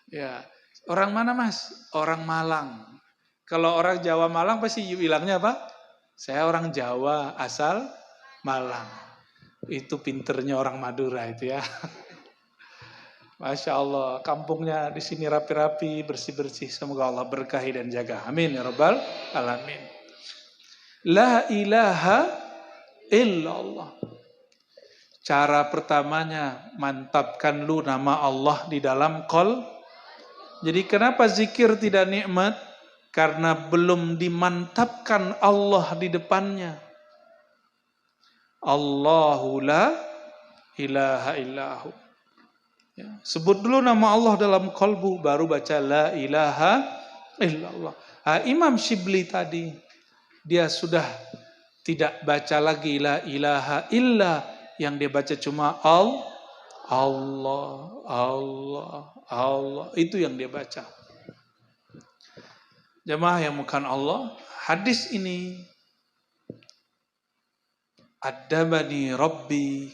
Ya, orang mana mas? Orang Malang. Kalau orang Jawa Malang pasti bilangnya apa? Saya orang Jawa asal Malang. Itu pinternya orang Madura itu ya. Masya Allah, kampungnya di sini rapi-rapi, bersih-bersih. Semoga Allah berkahi dan jaga. Amin ya rabbal alamin. La ilaha illallah. Cara pertamanya, mantapkan lu nama Allah di dalam qalb. Jadi kenapa zikir tidak nikmat? Karena belum dimantapkan Allah di depannya. Allahu la ilaha illahu. Ya, sebut dulu nama Allah dalam qalbu, baru baca la ilaha illallah. Imam Shibli tadi, dia sudah tidak baca lagi la ilaha illa, yang dia baca cuma Allah, itu yang dia baca. Jemaah yang bukan Allah, hadis ini adabani Rabbi,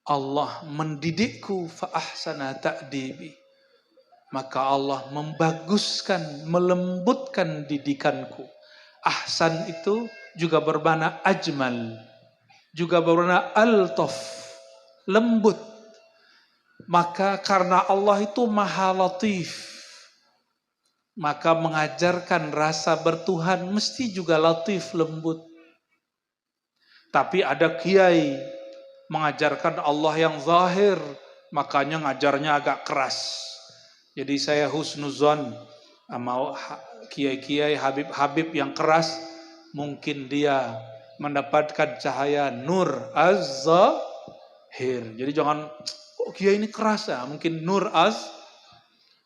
Allah mendidikku fa ahsana ta'dibi, maka Allah membaguskan, melembutkan didikanku. Ahsan itu juga bermakna ajmal, juga bermakna altaf, lembut. Maka karena Allah itu maha latif, maka mengajarkan rasa bertuhan mesti juga latif, lembut. Tapi ada kiai mengajarkan Allah yang zahir, makanya ngajarnya agak keras. Jadi saya husnuzon sama kiai-kiai, habib-habib yang keras, mungkin dia mendapatkan cahaya nur az-zahir. Jadi jangan, kok kiai ini keras ya, mungkin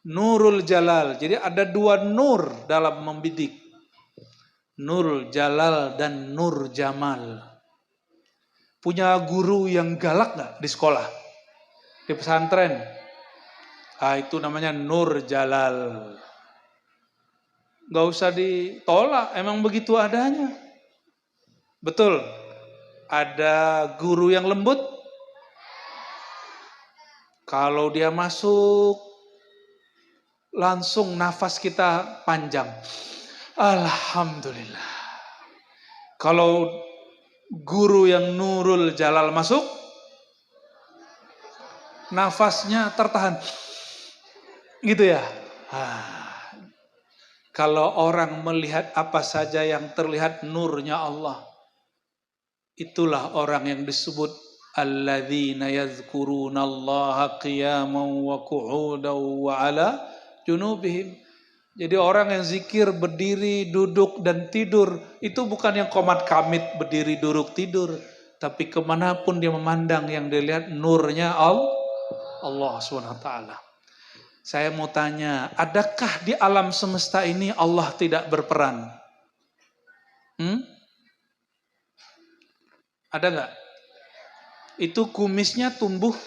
nurul jalal. Jadi ada dua nur dalam membidik. Nurul jalal dan nur jamal. Punya guru yang galak gak di sekolah? di pesantren. Itu namanya Nur Jalal. Gak usah ditolak, emang begitu adanya. Betul, ada guru yang lembut. Kalau dia masuk, langsung nafas kita panjang. Alhamdulillah. Kalau guru yang Nurul Jalal masuk, nafasnya tertahan. Gitu ya. Kalau orang melihat apa saja yang terlihat nurnya Allah, itulah orang yang disebut alladzina yadhkurunallaha qiyaman wa qu'udan wa ala junubihim. Jadi orang yang zikir berdiri, duduk dan tidur, itu bukan yang komat kamit berdiri, duduk, tidur, tapi kemanapun dia memandang yang dilihat nurnya Allah SWT. Saya mau tanya, adakah di alam semesta ini Allah tidak berperan? Ada nggak? Itu kumisnya tumbuh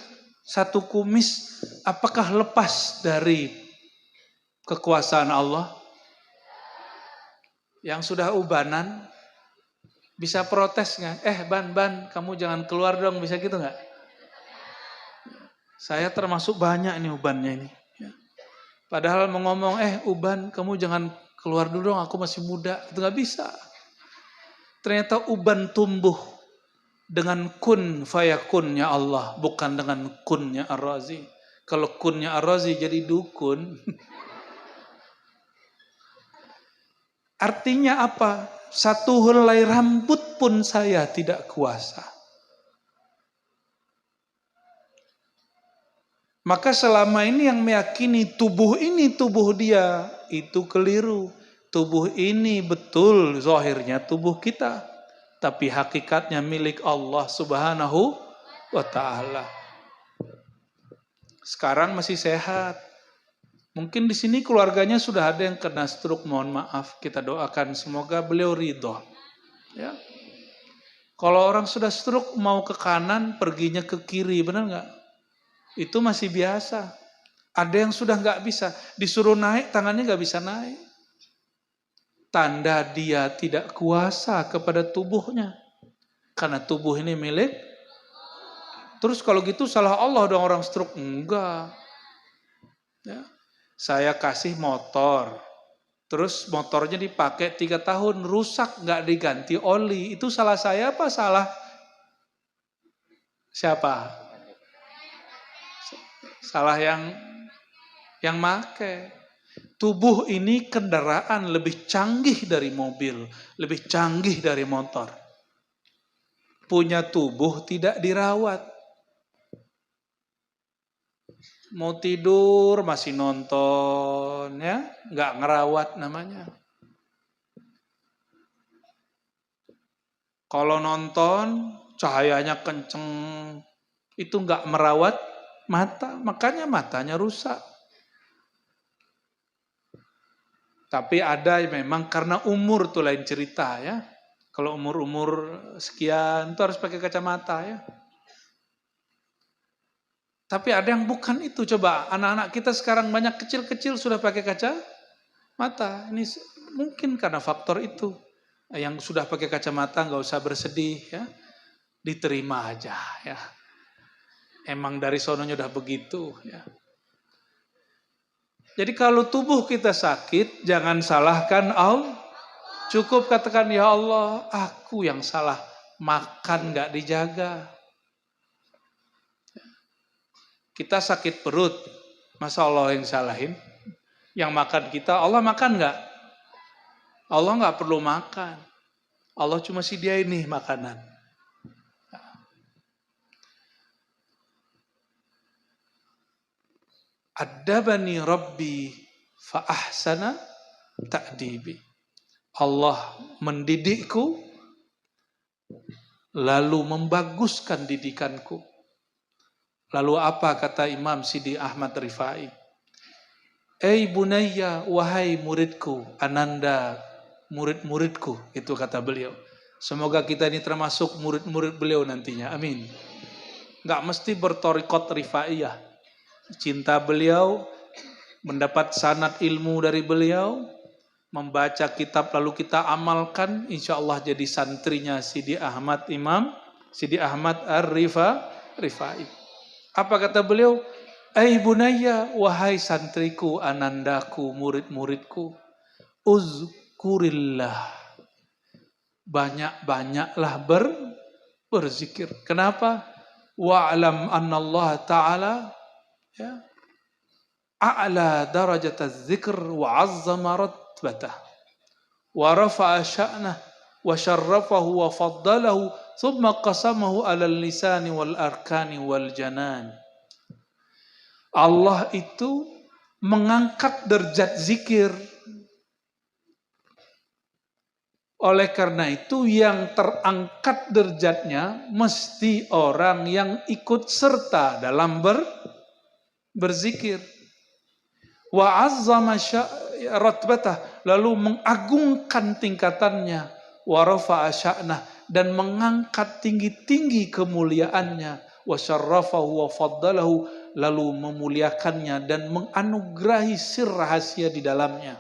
satu kumis, apakah lepas dari kekuasaan Allah? Yang sudah ubanan bisa protes nggak? Ban, kamu jangan keluar dong, bisa gitu nggak? Saya termasuk banyak nih ubannya ini. Padahal mau ngomong, uban kamu jangan keluar dulu dong, aku masih muda. Itu nggak bisa. Ternyata uban tumbuh dengan kun fayakunnya Allah, bukan dengan kunnya Ar-Razi. Kalau kunnya Ar-Razi jadi dukun. Artinya apa? Satu helai rambut pun saya tidak kuasa. Maka selama ini yang meyakini tubuh ini tubuh dia, itu keliru. Tubuh ini betul zahirnya tubuh kita, tapi hakikatnya milik Allah Subhanahu wa ta'ala. Sekarang masih sehat. Mungkin di sini keluarganya sudah ada yang kena stroke, mohon maaf, kita doakan semoga beliau ridho. Ya. Kalau orang sudah stroke mau ke kanan, perginya ke kiri, benar nggak? Itu masih biasa. Ada yang sudah nggak bisa, disuruh naik tangannya nggak bisa naik. Tanda dia tidak kuasa kepada tubuhnya, karena tubuh ini milik. Terus kalau gitu salah Allah dong orang stroke? Enggak. Ya. Saya kasih motor, terus motornya dipakai 3 tahun, rusak nggak diganti oli, itu salah saya apa salah siapa? Salah yang make. Tubuh ini kendaraan lebih canggih dari mobil, lebih canggih dari motor. Punya tubuh tidak dirawat. Mau tidur masih nonton, ya, nggak ngerawat namanya. Kalau nonton cahayanya kenceng, itu nggak merawat mata, makanya matanya rusak. Tapi ada memang karena umur tuh lain cerita ya. Kalau umur sekian tuh harus pakai kacamata ya. Tapi ada yang bukan itu. Coba anak-anak kita sekarang banyak kecil-kecil sudah pakai kacamata. Ini mungkin karena faktor itu. Yang sudah pakai kacamata nggak usah bersedih ya. Diterima aja ya. Emang dari sononya udah begitu ya. Jadi kalau tubuh kita sakit, jangan salahkan Allah. Cukup katakan, ya Allah, aku yang salah. Makan gak dijaga. Kita sakit perut, masa Allah yang salahin? Yang makan kita, Allah makan gak? Allah gak perlu makan. Allah cuma sediain nih makanan. Adabani Rabbi fa ahsana ta'dibi. Allah mendidikku lalu membaguskan didikanku. Lalu apa kata Imam Sidi Ahmad Rifai? Bunayya, wahai muridku, ananda murid-muridku, itu kata beliau. Semoga kita ini termasuk murid-murid beliau nantinya. Amin. Nggak mesti bertorikot rifaiyah. Cinta beliau, mendapat sanad ilmu dari beliau, membaca kitab lalu kita amalkan, insya Allah jadi santrinya Sidi Ahmad Sidi Ahmad Rifai. Apa kata beliau? Bunaya, wahai santriku, anandaku, murid-muridku, uzkurillah. Banyak-banyaklah berzikir. Kenapa? Wa'alam anna Allah Ta'ala ya, a'la darajat az-zikr wa 'azzama ratbatah wa rafa'a sya'nah wa syarrafahu wa faddalahu thumma qasamahu 'ala al-lisani wal arkani wal janan. Allah itu mengangkat derajat zikir. Oleh karena itu yang terangkat derajatnya mesti orang yang ikut serta dalam berzikir. Wa 'azzama ratbatah, lalu mengagungkan tingkatannya, wa rafa'a sya'nah, dan mengangkat tinggi-tinggi kemuliaannya, wa syarrafahu wa faddalahu, lalu memuliakannya dan menganugerahi sir rahasia di dalamnya.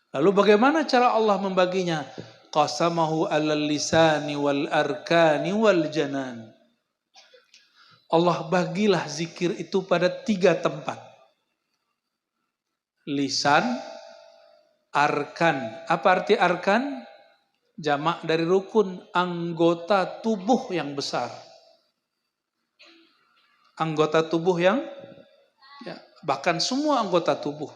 Lalu bagaimana cara Allah membaginya? Qasamahu 'alal lisani wal arkani wal janan. Allah bagilah zikir itu pada 3 tempat. Lisan, arkan. Apa arti arkan? Jamak dari rukun, anggota tubuh yang besar. Anggota tubuh yang bahkan semua anggota tubuh.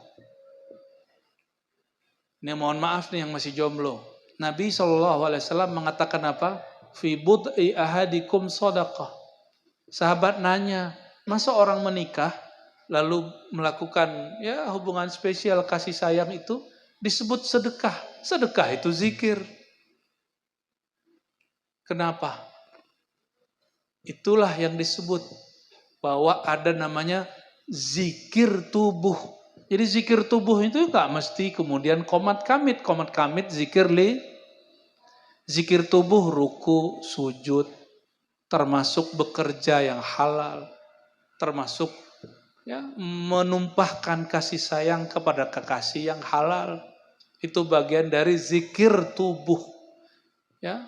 Ini mohon maaf nih yang masih jomblo. Nabi SAW mengatakan apa? Fi bud'i ahadikum shadaqah. Sahabat nanya, masa orang menikah lalu melakukan hubungan spesial kasih sayang itu disebut sedekah? Sedekah itu zikir. Kenapa? Itulah yang disebut bahwa ada namanya zikir tubuh. Jadi zikir tubuh itu enggak mesti kemudian komat kamit. Komat kamit zikir zikir tubuh, ruku, sujud, termasuk bekerja yang halal, termasuk menumpahkan kasih sayang kepada kekasih yang halal. Itu bagian dari zikir tubuh. Ya,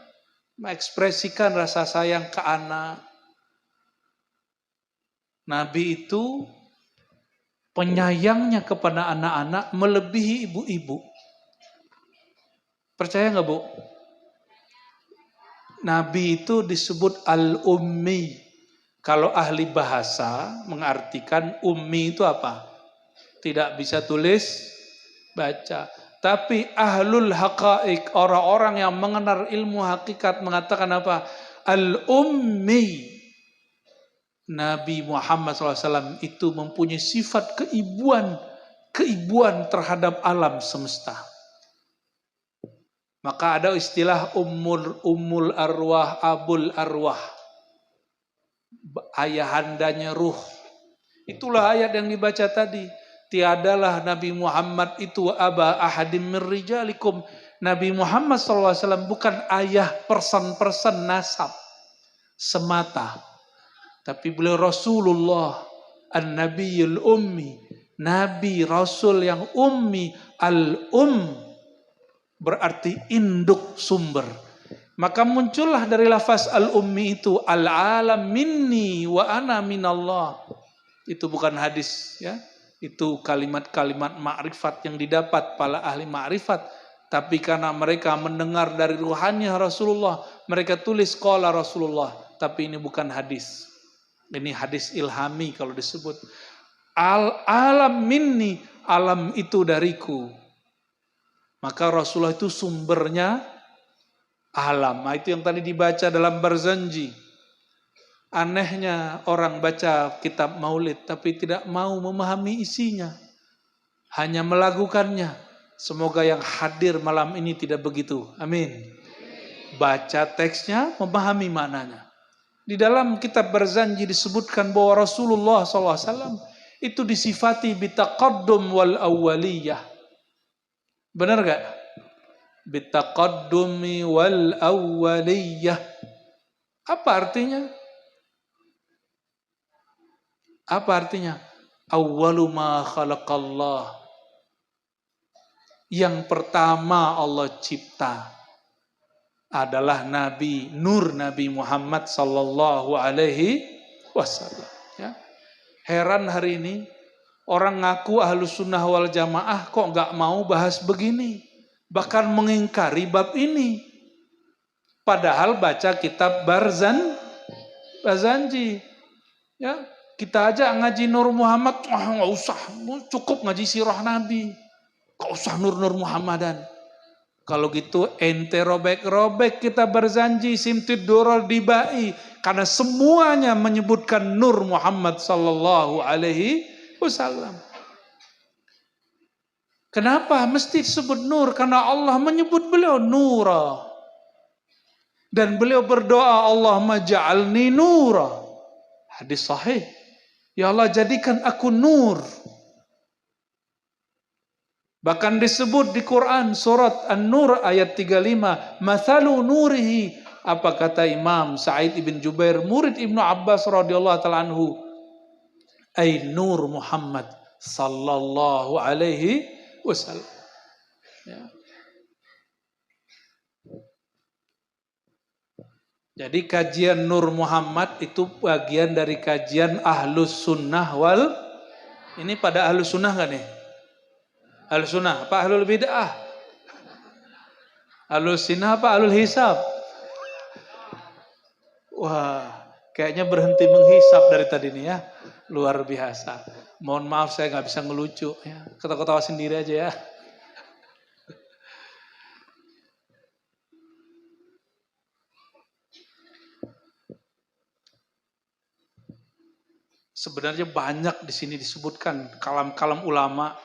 mengekspresikan rasa sayang ke anak. Nabi itu penyayangnya kepada anak-anak melebihi ibu-ibu. Percaya nggak, Bu? Nabi itu disebut al-ummi. Kalau ahli bahasa mengartikan ummi itu apa? Tidak bisa tulis, baca. Tapi ahlul haqa'iq, orang-orang yang mengenal ilmu hakikat mengatakan apa? Al-ummi. Nabi Muhammad SAW itu mempunyai sifat keibuan terhadap alam semesta. Maka ada istilah ummul arwah, abul arwah. Ayahandanya ruh. Itulah ayat yang dibaca tadi. Tiadalah Nabi Muhammad itu aba ahadim min rijalikum. Nabi Muhammad SAW bukan ayah person nasab semata. Tapi beliau Rasulullah, an-nabiyul ummi, nabi rasul yang ummi, berarti induk sumber. Maka muncullah dari lafaz al-ummi itu al-alam minni wa ana minallah. Itu bukan hadis ya. Itu kalimat-kalimat ma'rifat yang didapat para ahli ma'rifat. Tapi karena mereka mendengar dari ruhannya Rasulullah, mereka tulis qala Rasulullah. Tapi ini bukan hadis. Ini hadis ilhami kalau disebut. Al-alam minni, alam itu dariku. Maka Rasulullah itu sumbernya alam. Nah, itu yang tadi dibaca dalam Barzanji. Anehnya orang baca kitab maulid tapi tidak mau memahami isinya. Hanya melakukannya. Semoga yang hadir malam ini tidak begitu. Amin. Baca teksnya, memahami maknanya. Di dalam kitab Barzanji disebutkan bahwa Rasulullah SAW itu disifati bitaqaddum wal awwaliyah. Benar gak? Bitaqaddumi wal awwaliyah. Apa artinya? Apa artinya? Awwalu ma khalaqallah. Yang pertama Allah cipta adalah Nabi, nur Nabi Muhammad sallallahu alaihi wasallam. Ya. Heran hari ini orang ngaku ahlus sunnah wal jamaah kok nggak mau bahas begini, bahkan mengingkari bab ini. Padahal baca kitab Barzanji, ya kita aja ngaji Nur Muhammad, nggak usah, cukup ngaji sirah Nabi, nggak usah Nur Muhammadan. Kalau gitu ente robek-robek kita Barzanji, Simtid Durrul Dibai, karena semuanya menyebutkan Nur Muhammad sallallahu alaihi wasallam. Kenapa mesti disebut Nur? Karena Allah menyebut beliau Nura. Dan beliau berdoa, Allahumma ja'alni nura. Hadis sahih. Ya Allah jadikan aku nur. Bahkan disebut di Quran surat An-Nur ayat 35, mathalu nurihi. Apa kata Imam Sa'id ibn Jubair, murid Ibnu Abbas radhiyallahu ta'ala anhu, ay nur Muhammad sallallahu alaihi wasallam. Ya. Jadi kajian Nur Muhammad itu bagian dari kajian Ahlus Sunnah wal. Ini pada Ahlus Sunnah kan nih? Ahlus Sunnah apa Ahlul Bid'ah? Ahlus Sunnah apa Ahlul Hisab? Wah, kayaknya berhenti menghisap dari tadi nih ya. Luar biasa. Mohon maaf saya nggak bisa ngelucu ya. Ketawa-ketawa sendiri aja ya. Sebenarnya banyak di sini disebutkan kalam-kalam ulama,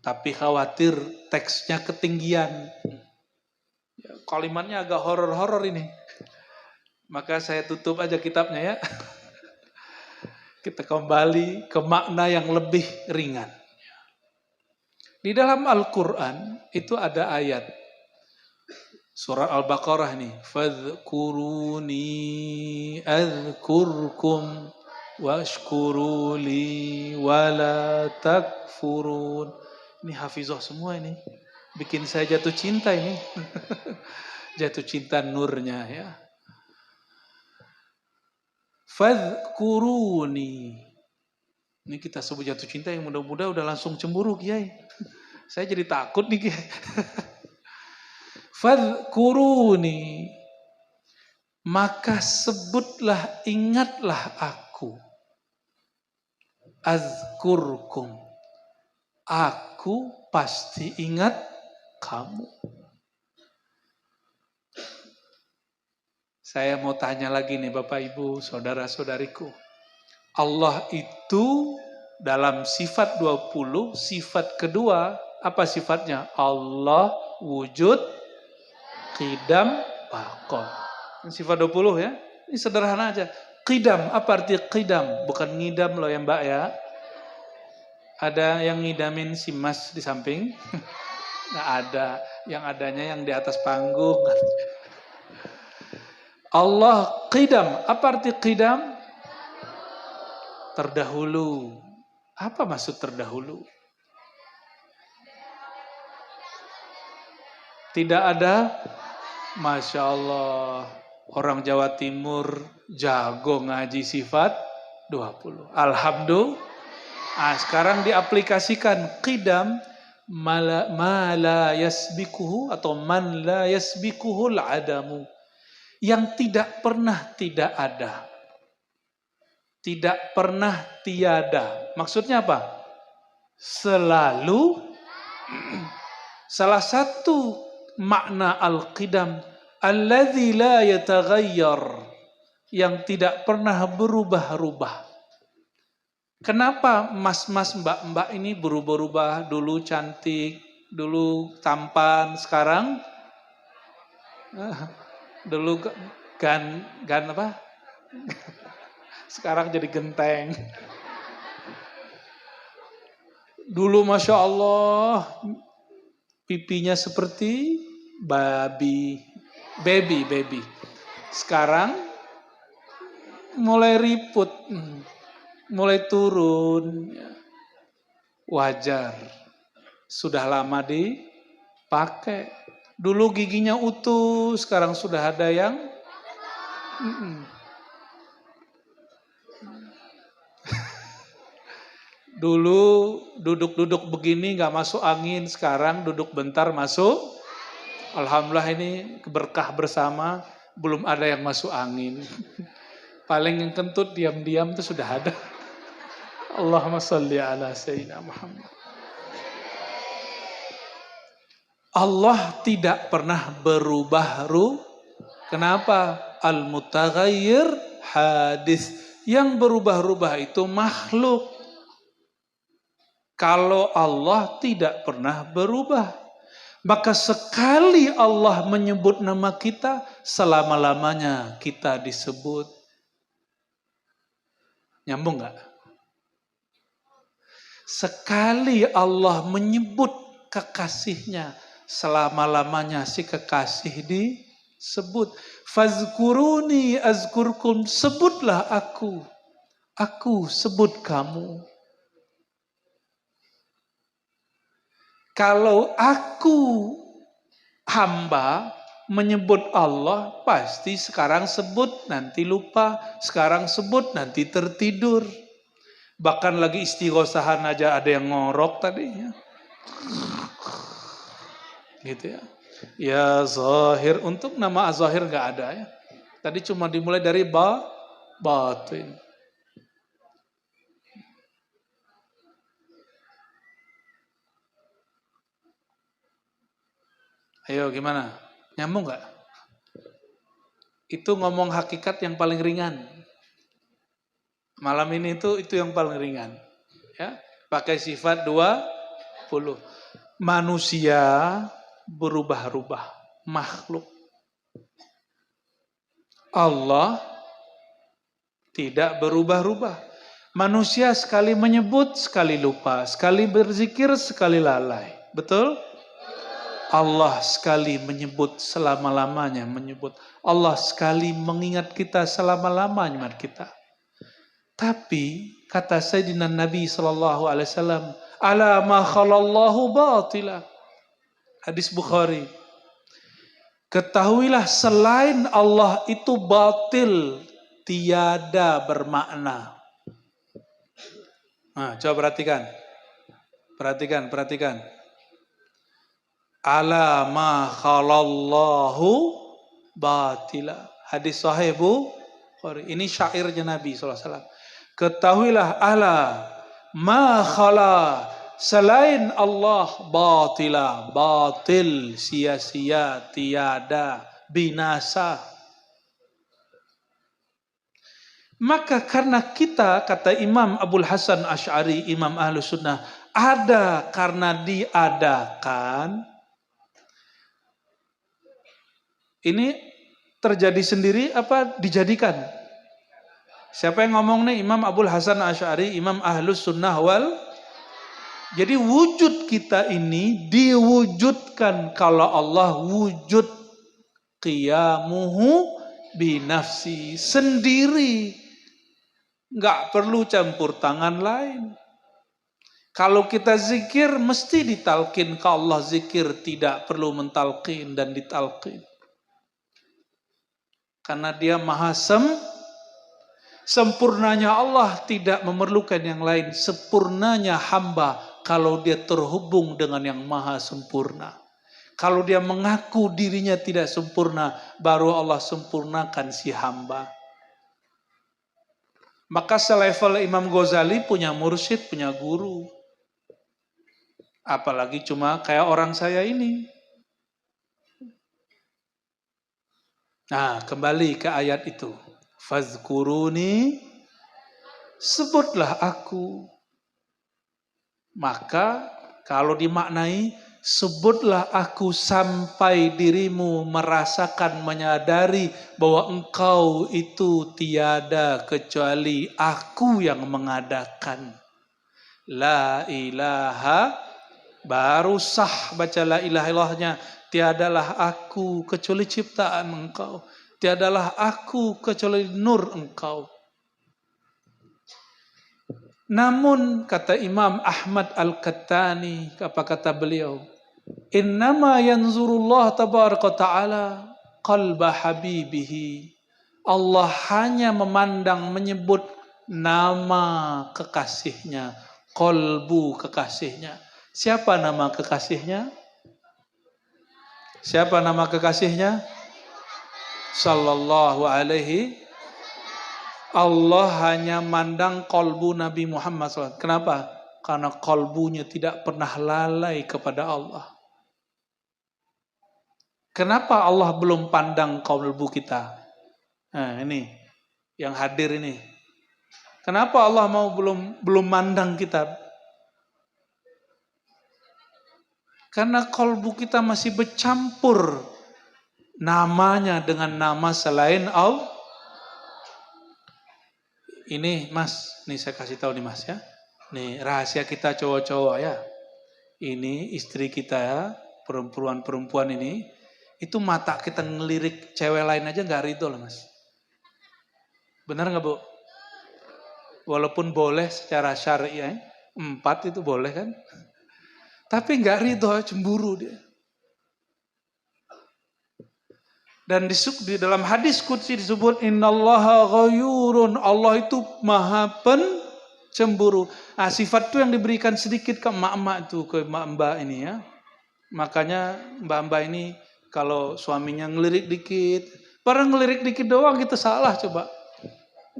tapi khawatir teksnya ketinggian. Ya, kalimatnya agak horor-horor ini. Maka saya tutup aja kitabnya ya. Kita kembali ke makna yang lebih ringan. Di dalam Al-Quran itu ada ayat. Surat Al-Baqarah nih. Fadhkuruni adhkurkum washkuruli wala takfurun. Ini hafizah semua ini. Bikin saya jatuh cinta ini. Jatuh cinta nurnya ya. Fadhkuruni. Ini kita sebut jatuh cinta, yang muda-muda udah langsung cemburu Kiai. Saya jadi takut nih Kiai. Fadhkuruni. Maka sebutlah, ingatlah aku. Azkurkum. Aku pasti ingat kamu. Saya mau tanya lagi nih Bapak Ibu, saudara-saudariku. Allah itu dalam sifat 20, sifat kedua, apa sifatnya? Allah wujud, qidam, baqa. Sifat 20 ya. Ini sederhana aja. Qidam, apa arti qidam? Bukan ngidam loh ya Mbak ya. Ada yang ngidamin si Mas di samping? Nggak ada. Yang adanya yang di atas panggung. Allah qidam. Apa arti qidam? Terdahulu. Apa maksud terdahulu? Tidak ada. Masya Allah. Orang Jawa Timur jago ngaji sifat 20. Alhamdulillah. Nah, sekarang diaplikasikan qidam ma la yasbikuhu atau man la yasbikuhul adamu. Yang tidak pernah tidak ada. Tidak pernah tiada. Maksudnya apa? Selalu. Salah satu makna al-qidam alladzi la yataghayyar, yang tidak pernah berubah-ubah. Kenapa mas-mas mbak-mbak ini berubah-ubah? Dulu cantik, dulu tampan, sekarang dulu gan apa? Sekarang jadi genteng. Dulu Masya Allah pipinya seperti baby. Sekarang mulai riput. mulai turun. Wajar. Sudah lama dipakai. Dulu giginya utuh, sekarang sudah ada yang dulu duduk-duduk begini nggak masuk angin, sekarang duduk bentar masuk. Alhamdulillah ini berkah bersama, belum ada yang masuk angin. Paling yang kentut diam-diam itu sudah ada. Allahumma sholli ala sayyidina Muhammad. Allah tidak pernah berubah-ubah. Kenapa? Al-mutaghayyir hadis. Yang berubah-ubah itu makhluk. Kalau Allah tidak pernah berubah, maka sekali Allah menyebut nama kita, selama-lamanya kita disebut. Nyambung gak? Sekali Allah menyebut kekasihnya, selama-lamanya si kekasih disebut. Fazkuruni azkurkum, sebutlah aku sebut kamu. Kalau aku hamba menyebut Allah, pasti sekarang sebut, nanti lupa. Sekarang sebut, nanti tertidur. Bahkan lagi istighosahan aja ada yang ngorok tadinya. Gitu ya. Ya zahir, untuk nama zahir gak ada ya. Tadi cuma dimulai dari batin. Ayo gimana? Nyambung gak? Itu ngomong hakikat yang paling ringan. Malam ini itu yang paling ringan. Ya, pakai sifat 20. Manusia berubah-ubah, makhluk. Allah tidak berubah-ubah. Manusia sekali menyebut, sekali lupa. Sekali berzikir, sekali lalai. Betul? Allah sekali menyebut, selama-lamanya menyebut. Allah sekali mengingat kita, selama-lamanya mengingat kita. Tapi kata Sayyidina Nabi SAW, ala ma khalallahu batila. Hadis Bukhari. Ketahuilah selain Allah itu batil, tiada bermakna. Nah, coba perhatikan. Perhatikan. Ala ma khalallahu batila. Hadis sahih Bukhari. Ini syairnya Nabi SAW. Ketahuilah ala ma khala, selain Allah batila, batil, sia-sia, tiada, binasa. Maka karena kita, kata Imam Abul Hasan Asy'ari, Imam Ahlus Sunnah, ada karena diadakan. Ini terjadi sendiri apa dijadikan? Siapa yang ngomong nih? Imam Abul Hasan Asy'ari, Imam Ahlus Sunnah wal. Jadi wujud kita ini diwujudkan kalau Allah wujud, qiyamuhu binafsi, sendiri. Nggak perlu campur tangan lain. Kalau kita zikir mesti ditalkin. Kalau Allah zikir tidak perlu mentalkin dan ditalkin. Karena dia maha sempurnanya Allah tidak memerlukan yang lain. Sempurnanya hamba kalau dia terhubung dengan yang maha sempurna. Kalau dia mengaku dirinya tidak sempurna, baru Allah sempurnakan si hamba. Maka selevel Imam Ghazali punya mursyid, punya guru. Apalagi cuma kayak orang saya ini. Nah, kembali ke ayat itu. Fazkuruni, sebutlah aku. Maka kalau dimaknai, sebutlah aku sampai dirimu merasakan, menyadari bahwa engkau itu tiada kecuali aku yang mengadakan. La ilaha, baru sah baca la ilaha illallahnya. Tiadalah aku kecuali ciptaan engkau. Tiadalah aku kecuali nur engkau. Namun kata Imam Ahmad Al-Kattani, apa kata beliau? Innama yanzurullah tabaraka ta'ala qalba habibihi. Allah hanya memandang, menyebut nama kekasihnya, qalbu kekasihnya. Siapa nama kekasihnya? Siapa nama kekasihnya? Sallallahu alaihi. Allah hanya mandang kolbu Nabi Muhammad SAW. Kenapa? Karena kolbunya tidak pernah lalai kepada Allah. Kenapa Allah belum pandang kolbu kita? Nah ini, yang hadir ini. Kenapa Allah mau belum mandang kita? Karena kolbu kita masih bercampur namanya dengan nama selain Allah. Ini Mas, nih saya kasih tahu nih Mas ya. Nih rahasia kita cowok-cowok ya. Ini istri kita ya, perempuan-perempuan ini, itu mata kita ngelirik cewek lain aja nggak ridho loh Mas. Benar nggak Bu? Walaupun boleh secara syariah, 4 itu boleh kan? Tapi nggak ridho, cemburu dia. Dan di dalam hadis qudsi disebut innallaha ghayurun, Allah itu maha pencemburu. Nah, sifat itu yang diberikan sedikit ke emak-emak itu, ke mbak-mbak ini ya. Makanya mbak-mbak ini kalau suaminya ngelirik dikit, padahal ngelirik dikit doang kita salah coba.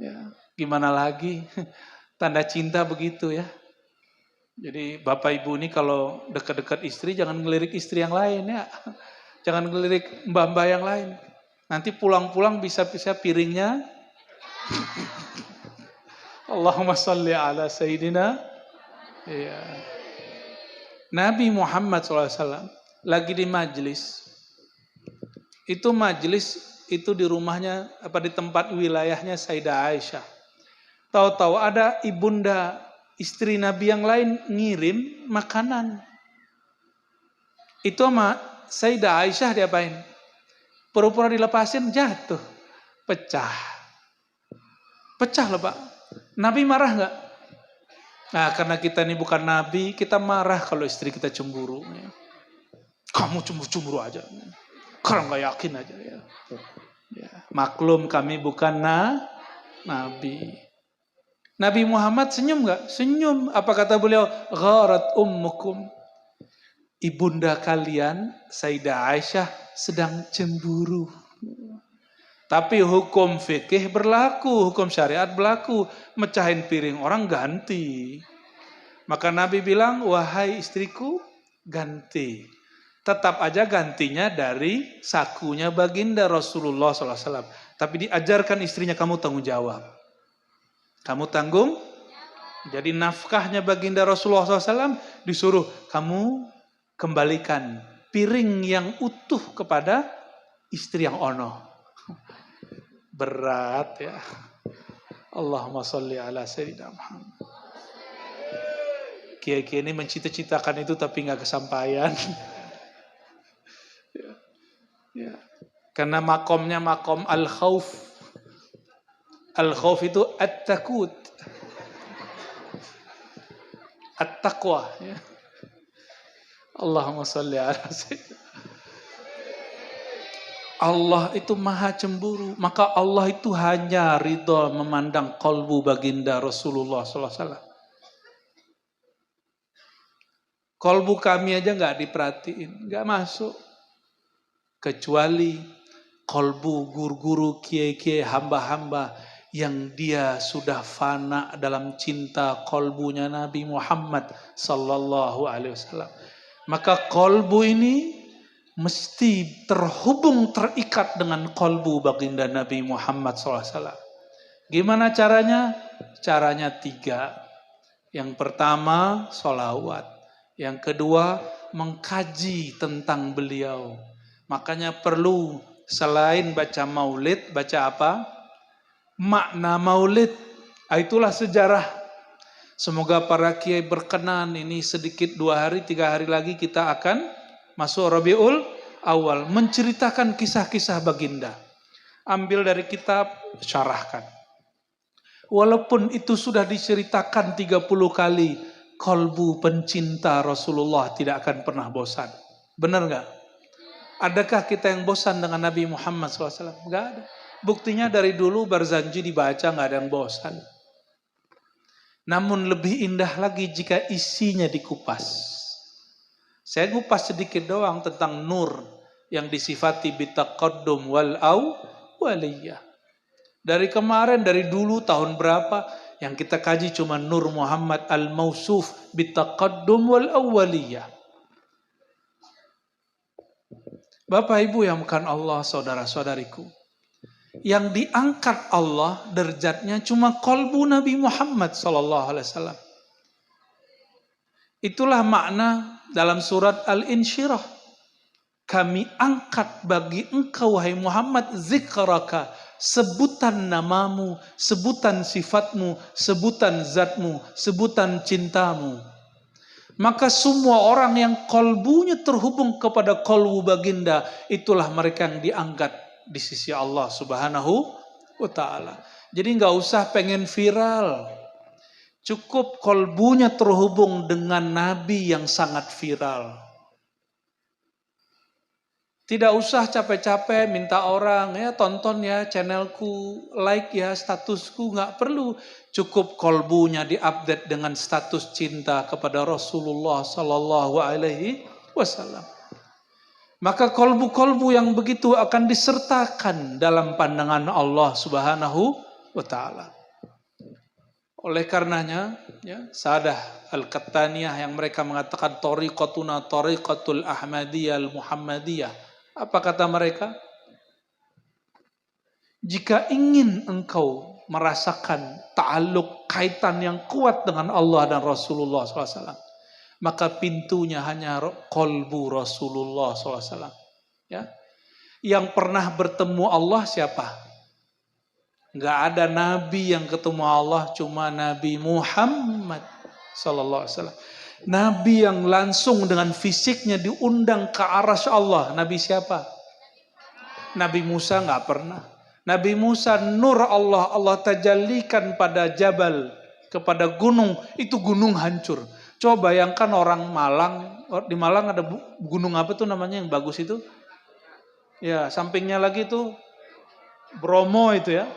Ya, gimana lagi? Tanda cinta begitu ya. Jadi bapak ibu ini kalau dekat-dekat istri jangan ngelirik istri yang lain ya. Jangan ngelirik mbak-mbak yang lain. Nanti pulang-pulang bisa-bisa piringnya. Allahumma salli ala Sayyidina. Ya. Nabi Muhammad SAW lagi di majlis. Itu majlis itu di rumahnya, apa di tempat wilayahnya Sayyidah Aisyah. Tahu-tahu ada ibunda istri Nabi yang lain ngirim makanan. Itu sama Sayyidah Aisyah diapain? Pura-pura dilepasin, jatuh. Pecah. Pecah loh Pak. Nabi marah nggak? Nah karena kita ini bukan Nabi, kita marah kalau istri kita cemburu. Kamu cemburu aja. Kalau nggak yakin aja ya. Maklum kami bukan Nabi. Nabi Muhammad senyum nggak? Senyum. Apa kata beliau? Gharat ummukum. Ibunda kalian, Sayyidah Aisyah sedang cemburu. Tapi hukum fikih berlaku, hukum syariat berlaku. Mecahin piring orang ganti. Maka Nabi bilang, wahai istriku, ganti. Tetap aja gantinya dari sakunya baginda Rasulullah SAW. Tapi diajarkan istrinya, kamu tanggung jawab. Kamu tanggung. Jadi nafkahnya baginda Rasulullah SAW disuruh, kamu kembalikan piring yang utuh kepada istri yang ono. Berat ya. Allahumma sholli ala Sayyidina Muhammad. Kiai-kiai ini mencita-citakan itu tapi nggak kesampaian. Ya. Karena makomnya makom al-khauf. Al-khauf itu at-takut. At-taqwa. Ya. Allahumma salli ala Sayyidina. Allah itu maha cemburu. Maka Allah itu hanya ridha memandang qalbu baginda Rasulullah SAW. Qalbu kami aja gak diperhatiin. Gak masuk. Kecuali qalbu guru-guru kiai-kiai hamba-hamba yang dia sudah fana dalam cinta qalbunya Nabi Muhammad sallallahu alaihi wasallam. Maka qalbu ini mesti terhubung, terikat dengan qalbu baginda Nabi Muhammad SAW. Gimana caranya? Caranya 3. Yang pertama, sholawat. Yang kedua, mengkaji tentang beliau. Makanya perlu selain baca maulid, baca apa? Makna maulid. Itulah sejarah. Semoga para kiai berkenan, ini sedikit 2 hari, 3 hari lagi kita akan masuk Rabiul Awal. Menceritakan kisah-kisah baginda. Ambil dari kitab, syarahkan. Walaupun itu sudah diceritakan 30 kali, kolbu pencinta Rasulullah tidak akan pernah bosan. Benar nggak? Adakah kita yang bosan dengan Nabi Muhammad SAW? Nggak ada. Buktinya dari dulu Barzanji dibaca nggak ada yang bosan. Namun lebih indah lagi jika isinya dikupas. Saya ngupas sedikit doang tentang nur yang disifati bitaqaddum wal awwaliyah. Dari kemarin, dari dulu tahun berapa yang kita kaji cuma Nur Muhammad al-Mausuf bitaqaddum wal awwaliyah. Bapak Ibu yang bukan Allah, saudara-saudariku, yang diangkat Allah derajatnya cuma qalbu Nabi Muhammad sallallahu alaihi wasallam. Itulah makna dalam surat Al-Insyirah. Kami angkat bagi engkau wahai Muhammad zikraka, sebutan namamu, sebutan sifatmu, sebutan zatmu, sebutan cintamu. Maka semua orang yang kolbunya terhubung kepada kolbu baginda, itulah mereka yang diangkat di sisi Allah Subhanahu wa ta'ala. Jadi nggak usah pengen viral. Cukup kolbunya terhubung dengan Nabi yang sangat viral. Tidak usah capek-capek minta orang ya tonton ya channelku, like ya statusku, nggak perlu. Cukup kolbunya diupdate dengan status cinta kepada Rasulullah Sallallahu Alaihi Wasallam. Maka kolbu-kolbu yang begitu akan disertakan dalam pandangan Allah Subhanahu wa Ta'ala. Oleh karenanya, ya, Sadah Al-Qattaniyah yang mereka mengatakan tariqatuna tariqatul Ahmadiyah al-Muhammadiyah. Apa kata mereka? Jika ingin engkau merasakan ta'alluq kaitan yang kuat dengan Allah dan Rasulullah SAW, maka pintunya hanya qalbu Rasulullah SAW. Ya. Yang pernah bertemu Allah siapa? Nggak ada nabi yang ketemu Allah, cuma Nabi Muhammad sallallahu alaihi wasallam. Nabi yang langsung dengan fisiknya diundang ke arasy Allah. Nabi siapa? Nabi Musa nggak pernah. Nabi Musa nur Allah, Allah tajallikan pada jabal, kepada gunung, itu gunung hancur. Coba bayangkan orang Malang, di Malang ada gunung apa tuh namanya yang bagus itu? Ya, sampingnya lagi tuh Bromo itu ya.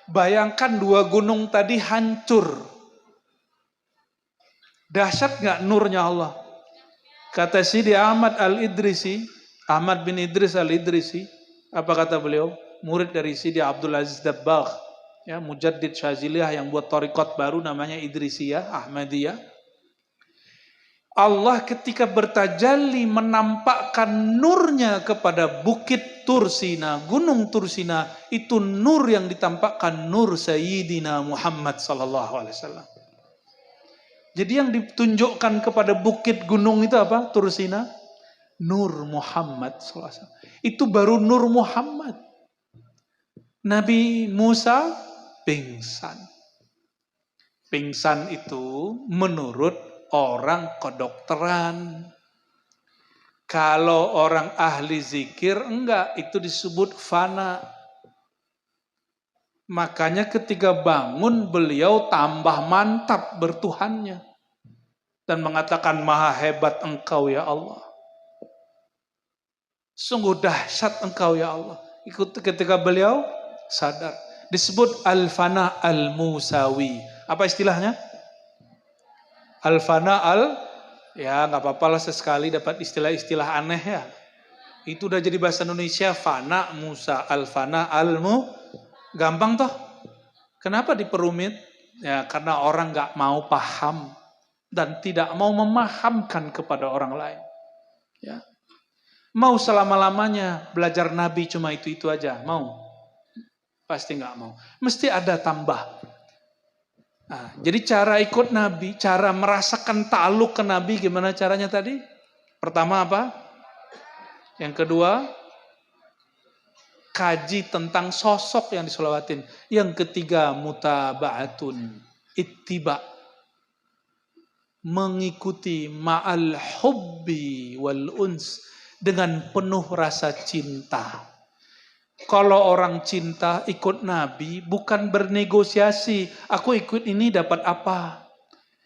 Bayangkan dua gunung tadi hancur. Dahsyat gak nurnya Allah? Kata Sidi Ahmad Al-Idrisi, Ahmad bin Idris Al-Idrisi, apa kata beliau? Murid dari Sidi Abdul Aziz Dabbagh, ya, Mujaddid Syaziliyah yang buat thariqat baru namanya Idrisiyah, Ahmadiyah. Allah ketika bertajalli menampakkan nurnya kepada bukit Tursina, gunung Tursina, itu nur yang ditampakkan nur Sayyidina Muhammad sallallahu alaihi wasallam. Jadi yang ditunjukkan kepada bukit gunung itu apa? Tursina, nur Muhammad sallallahu alaihi wasallam. Itu baru nur Muhammad. Nabi Musa pingsan. Pingsan itu menurut orang kedokteran. Kalau orang ahli zikir enggak, itu disebut fana. Makanya ketika bangun beliau tambah mantap bertuhannya dan mengatakan maha hebat engkau ya Allah. Sungguh dahsyat engkau ya Allah. Ketika beliau sadar, disebut al-fana al-musawi. Apa istilahnya? Al-fana ya nggak apa-apa lah sesekali dapat istilah-istilah aneh ya. Itu udah jadi bahasa Indonesia, fana Musa, al-fana al-mu. Gampang toh? Kenapa diperumit? Ya karena orang nggak mau paham dan tidak mau memahamkan kepada orang lain. Ya. Mau selama-lamanya belajar Nabi cuma itu aja, mau? Pasti nggak mau. Mesti ada tambah. Nah, jadi cara ikut Nabi, cara merasakan ta'alluq ke Nabi, gimana caranya tadi? Pertama apa? Yang kedua, kaji tentang sosok yang disolawatin. Yang ketiga, mutaba'atun, ittiba. Mengikuti ma'al hubbi wal uns, dengan penuh rasa cinta. Kalau orang cinta ikut Nabi bukan bernegosiasi. Aku ikut ini dapat apa?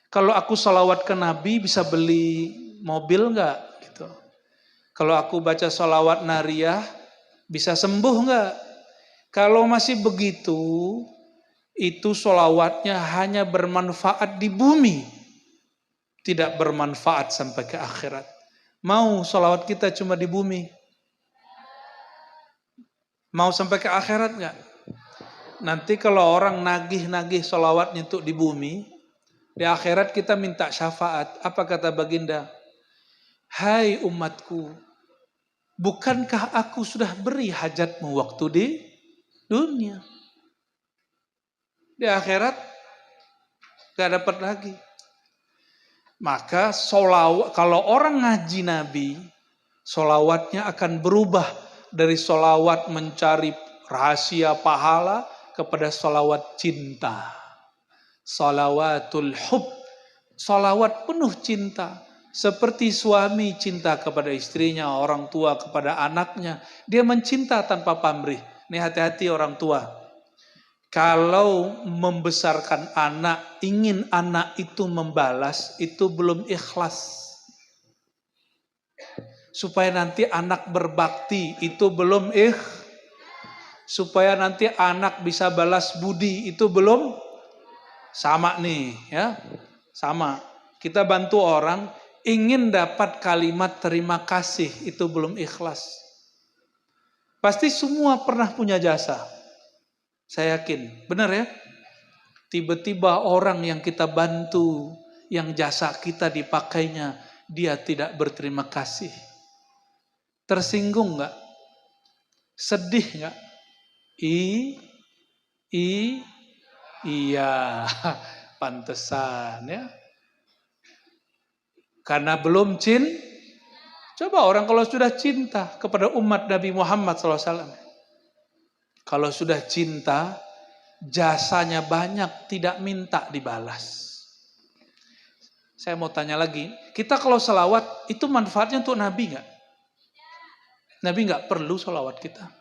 Kalau aku salawat ke Nabi bisa beli mobil nggak? Gitu. Kalau aku baca salawat nariyah bisa sembuh nggak? Kalau masih begitu, itu salawatnya hanya bermanfaat di bumi, tidak bermanfaat sampai ke akhirat. Mau salawat kita cuma di bumi? Mau sampai ke akhirat nggak? Nanti kalau orang nagih-nagih salawatnya untuk di bumi, di akhirat kita minta syafaat. Apa kata baginda? Hai umatku, bukankah aku sudah beri hajatmu waktu di dunia? Di akhirat gak dapat lagi. Maka solawat, kalau orang ngaji Nabi, solawatnya akan berubah dari solawat mencari rahasia pahala kepada solawat cinta. Salawatul hub, salawat penuh cinta. Seperti suami cinta kepada istrinya, orang tua kepada anaknya. Dia mencinta tanpa pamrih. Ini hati-hati orang tua. Kalau membesarkan anak, ingin anak itu membalas, itu belum ikhlas. Supaya nanti anak berbakti, itu belum supaya nanti anak bisa balas budi, itu belum. Sama nih, ya. Sama. Kita bantu orang, ingin dapat kalimat terima kasih, itu belum ikhlas. Pasti semua pernah punya jasa. Saya yakin, benar ya? Tiba-tiba orang yang kita bantu, yang jasa kita dipakainya, dia tidak berterima kasih. Tersinggung nggak? Sedih nggak? Iya, pantesan ya. Karena belum coba orang kalau sudah cinta kepada umat Nabi Muhammad SAW. Kalau sudah cinta, jasanya banyak, tidak minta dibalas. Saya mau tanya lagi, kita kalau salawat, itu manfaatnya untuk Nabi nggak? Nabi nggak perlu salawat kita.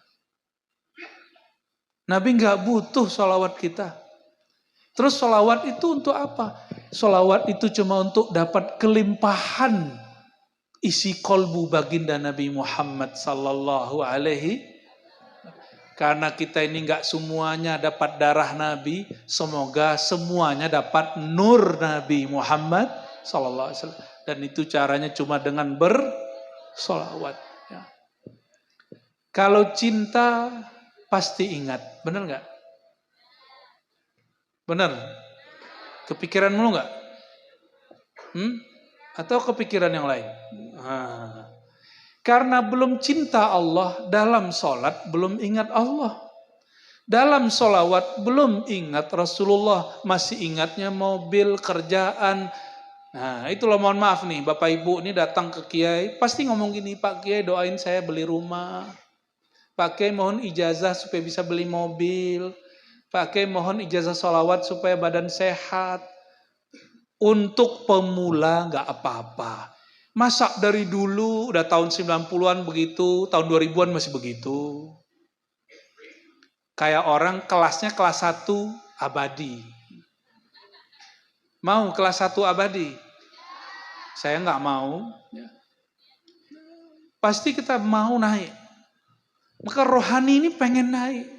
Nabi nggak butuh salawat kita. Terus salawat itu untuk apa? Salawat itu cuma untuk dapat kelimpahan isi kolbu baginda Nabi Muhammad sallallahu alaihi. Karena kita ini nggak semuanya dapat darah Nabi, semoga semuanya dapat nur Nabi Muhammad sallallahu alaihi wasallam. Dan itu caranya cuma dengan bersolawat. Ya. Kalau cinta pasti ingat, benar nggak? Benar. Kepikiran mulu nggak? Atau kepikiran yang lain? Karena belum cinta Allah, dalam sholat belum ingat Allah. Dalam sholawat belum ingat Rasulullah, masih ingatnya mobil, kerjaan. Nah itulah mohon maaf nih, Bapak Ibu ini datang ke Kiai, pasti ngomong gini, Pak Kiai doain saya beli rumah. Pak Kiai mohon ijazah supaya bisa beli mobil. Pak Kiai mohon ijazah sholawat supaya badan sehat. Untuk pemula gak apa-apa. Masa dari dulu udah tahun 90-an begitu, tahun 2000-an masih begitu. Kayak orang kelasnya kelas 1 abadi. Mau kelas 1 abadi? Saya nggak mau. Pasti kita mau naik. Maka rohani ini pengen naik.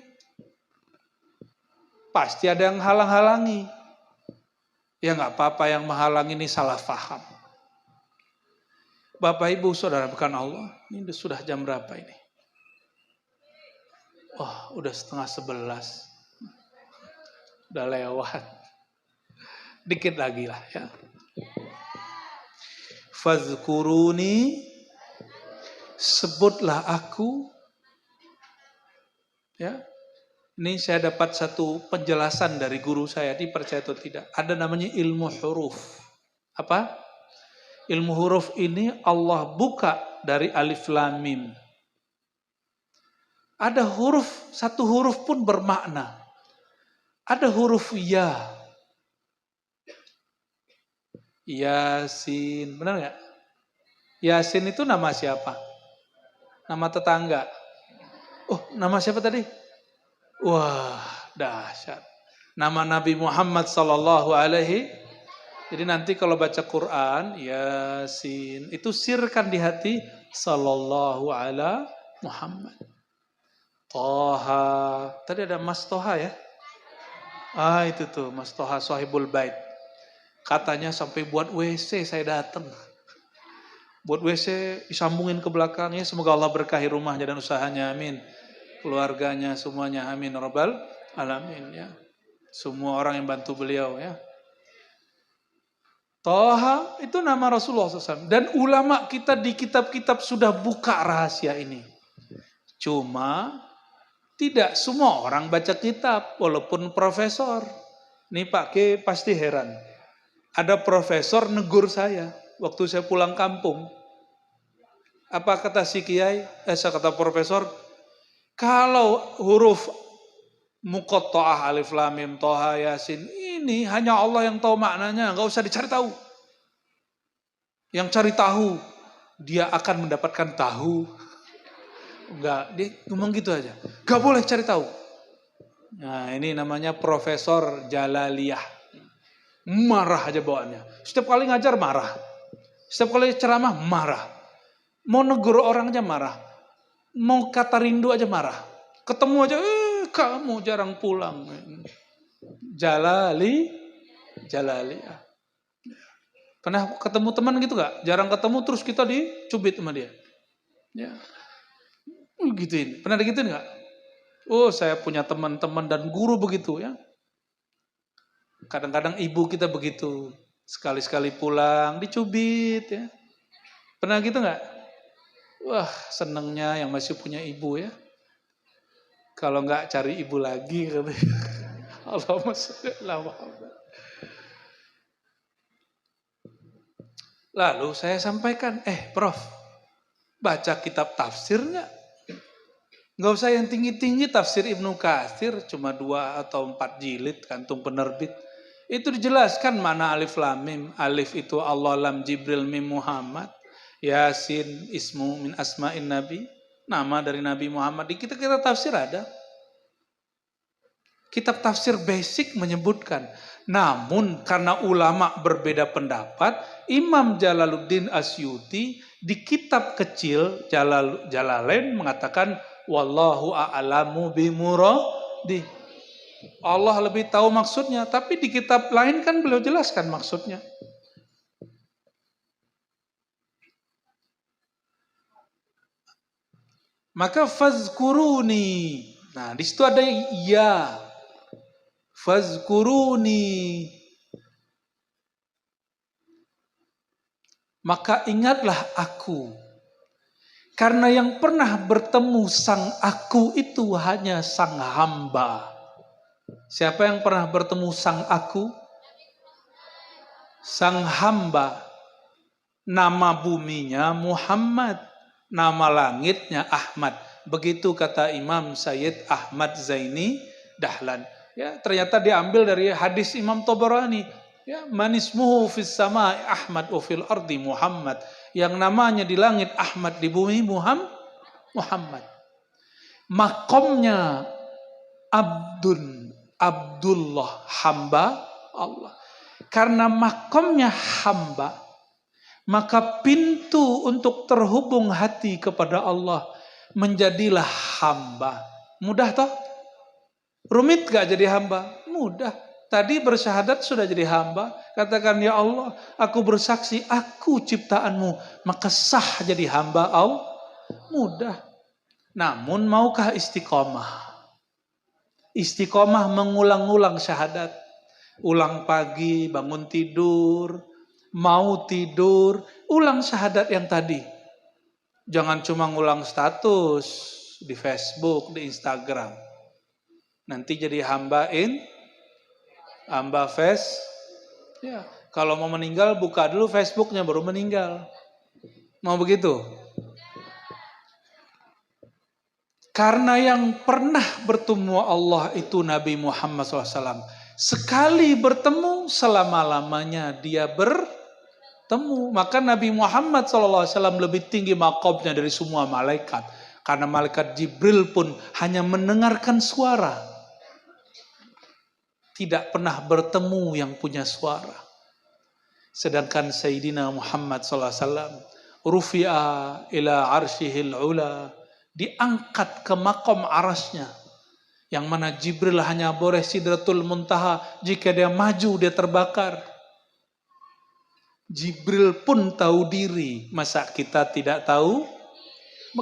Pasti ada yang halang-halangi. Ya nggak apa-apa, yang menghalangi ini salah paham. Bapak Ibu Saudara bukan Allah, ini sudah jam berapa ini? Oh, udah 10:30. Udah lewat. Dikit lagi lah ya. Fazkuruni, sebutlah aku. Ya. Ini saya dapat satu penjelasan dari guru saya, dipercaya atau tidak. Ada namanya ilmu huruf. Apa? Ilmu huruf ini Allah buka dari alif lam mim. Ada huruf, satu huruf pun bermakna. Ada huruf ya. Yasin, benar nggak? Yasin itu nama siapa? Nama tetangga. Oh, nama siapa tadi? Wah, dahsyat. Nama Nabi Muhammad sallallahu alaihi. Jadi nanti kalau baca Quran, Yasin, itu sirkan di hati sallallahu ala Muhammad. Toha. Tadi ada Mas Toha ya? Itu tuh Mas Toha Sahibul Bait. Katanya sampai buat WC saya datang. Buat WC disambungin ke belakangnya. Semoga Allah berkahi rumahnya dan usahanya. Amin. Keluarganya semuanya. Amin. Rabbal alamin ya. Semua orang yang bantu beliau ya. Toha itu nama Rasulullah SAW. Dan ulama kita di kitab-kitab sudah buka rahasia ini. Cuma tidak semua orang baca kitab. Walaupun profesor. Nih Pak K pasti heran. Ada profesor negur saya. Waktu saya pulang kampung. Apa kata si kiai? Kata profesor. Kalau huruf muqatta'ah alif lam mim toha yasin ini hanya Allah yang tahu maknanya, enggak usah dicari tahu. Yang cari tahu dia akan mendapatkan tahu. Enggak, dia ngomong gitu aja. Enggak boleh cari tahu. Nah, ini namanya Profesor Jalaliyah. Marah aja bawaannya. Setiap kali ngajar marah. Setiap kali ceramah marah. Mau negur orang aja marah. Mau kata rindu aja marah. Ketemu aja, kamu jarang pulang. Jalaliyah. Pernah ketemu teman gitu gak? Jarang ketemu terus kita dicubit sama dia. Ya. Gituin. Pernah digituin gak? Oh, saya punya teman-teman dan guru begitu ya. Kadang-kadang ibu kita begitu. Sekali-sekali pulang dicubit ya. Pernah gitu gak? Wah, senengnya yang masih punya ibu ya. Kalau gak cari ibu lagi katanya. Allahumma sholli ala Muhammad. Lalu saya sampaikan, Prof, baca kitab tafsir gak? Gak usah yang tinggi-tinggi, tafsir Ibnu Katsir cuma 2 atau 4 jilid, kantung penerbit. Itu dijelaskan mana alif lam mim. Alif itu Allah, lam Jibril, mim Muhammad. Yasin ismu min asma'in nabi. Nama dari Nabi Muhammad. Di kitab tafsir ada. Kitab tafsir basic menyebutkan. Namun karena ulama berbeda pendapat, Imam Jalaluddin Asyuti di kitab kecil Jalalain mengatakan wallahu a'lamu bimuradi. Allah lebih tahu maksudnya, tapi di kitab lain kan beliau jelaskan maksudnya. Maka fazkuruni. Nah, di situ ada ya. Fazkuruni. Maka ingatlah aku. Karena yang pernah bertemu sang aku itu hanya sang hamba. Siapa yang pernah bertemu sang aku? Sang hamba. Nama buminya Muhammad. Nama langitnya Ahmad. Begitu kata Imam Sayyid Ahmad Zaini Dahlan. Ya, ternyata diambil dari hadis Imam Tabarani. Ya, manismuhu fis sama Ahmad wa fil ardi Muhammad. Yang namanya di langit Ahmad, di bumi Muhammad. Makomnya Abdullah, hamba Allah. Karena makomnya hamba, maka pintu untuk terhubung hati kepada Allah menjadilah hamba. Mudah toh? Rumit gak jadi hamba? Mudah. Tadi bersyahadat sudah jadi hamba. Katakan, ya Allah, aku bersaksi, aku ciptaanmu. Maka sah jadi hamba Allah. Mudah. Namun maukah istiqomah? Istiqomah mengulang-ulang syahadat. Ulang pagi, bangun tidur. Mau tidur, ulang syahadat yang tadi. Jangan cuma ngulang status di Facebook, di Instagram. Nanti jadi hamba face. Ya, kalau mau meninggal buka dulu Facebooknya baru meninggal. Mau begitu? Karena yang pernah bertemu Allah itu Nabi Muhammad SAW. Sekali bertemu selama-lamanya dia bertemu. Maka Nabi Muhammad SAW lebih tinggi maqamnya dari semua malaikat. Karena malaikat Jibril pun hanya mendengarkan suara. Tidak pernah bertemu yang punya suara. Sedangkan Sayyidina Muhammad SAW rufi'a ila arsyihil ula, diangkat ke makom arasnya, yang mana Jibril hanya boleh sidratul muntaha, jika dia maju dia terbakar. Jibril pun tahu diri, masa kita tidak tahu?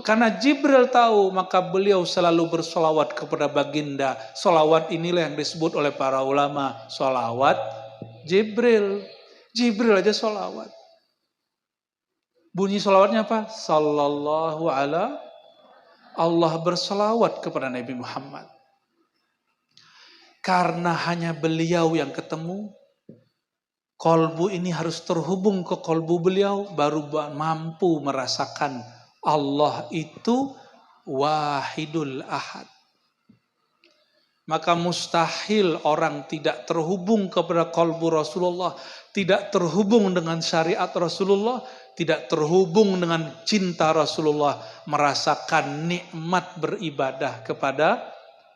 Karena Jibril tahu, maka beliau selalu bersolawat kepada baginda. Solawat inilah yang disebut oleh para ulama solawat Jibril. Jibril aja solawat. Bunyi solawatnya apa? Sallallahu ala, Allah bersolawat kepada Nabi Muhammad. Karena hanya beliau yang ketemu, kolbu ini harus terhubung ke kolbu beliau, baru mampu merasakan Allah itu wahidul ahad. Maka mustahil orang tidak terhubung kepada kolbu Rasulullah, tidak terhubung dengan syariat Rasulullah, tidak terhubung dengan cinta Rasulullah, merasakan nikmat beribadah kepada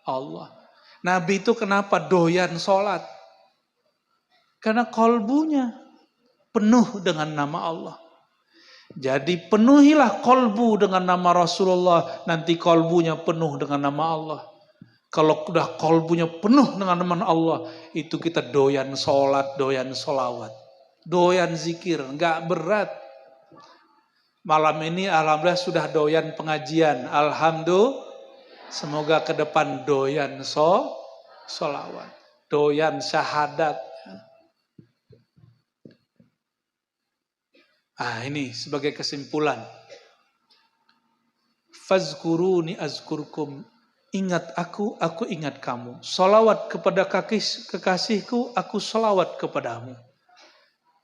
Allah. Nabi itu kenapa doyan sholat? Karena kolbunya penuh dengan nama Allah. Jadi penuhilah kolbu dengan nama Rasulullah, nanti kolbunya penuh dengan nama Allah. Kalau udah kolbunya penuh dengan nama Allah, itu kita doyan sholat, doyan sholawat, doyan zikir, nggak berat. Malam ini alhamdulillah sudah doyan pengajian, alhamdulillah. Semoga ke depan doyan sholawat, doyan syahadat. Ini sebagai kesimpulan. Fazkuruni azkurkum. Ingat aku ingat kamu. Salawat kepada kekasihku, aku salawat kepadamu.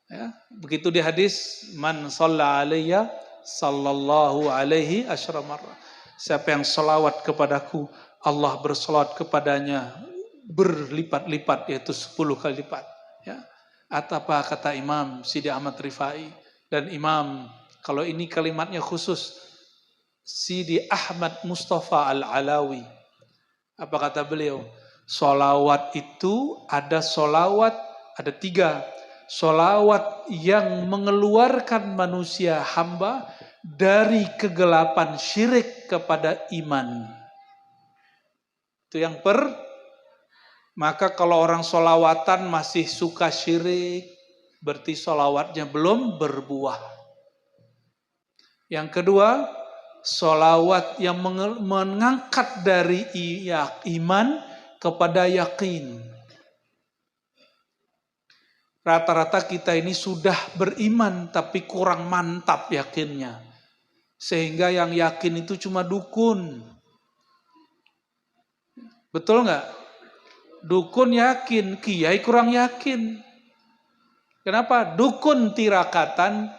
Ya, begitu di hadis, man shalla alayya sallallahu alaihi asyra marrah. Siapa yang salawat kepadaku, Allah bersalawat kepadanya berlipat-lipat, yaitu 10 kali lipat. Ya. Atau apa kata Imam Sidi Ahmad Rifai dan Imam, kalau ini kalimatnya khusus, Sidi Ahmad Mustafa Al-Alawi. Apa kata beliau? Solawat itu ada 3. Solawat yang mengeluarkan manusia hamba dari kegelapan syirik kepada iman. Itu yang maka kalau orang solawatan masih suka syirik, berarti solawatnya belum berbuah. Yang kedua, solawat yang mengangkat dari iman kepada yakin. Rata-rata kita ini sudah beriman tapi kurang mantap yakinnya. Sehingga yang yakin itu cuma dukun. Betul nggak? Dukun yakin, kiai kurang yakin. Kenapa? Dukun tirakatan,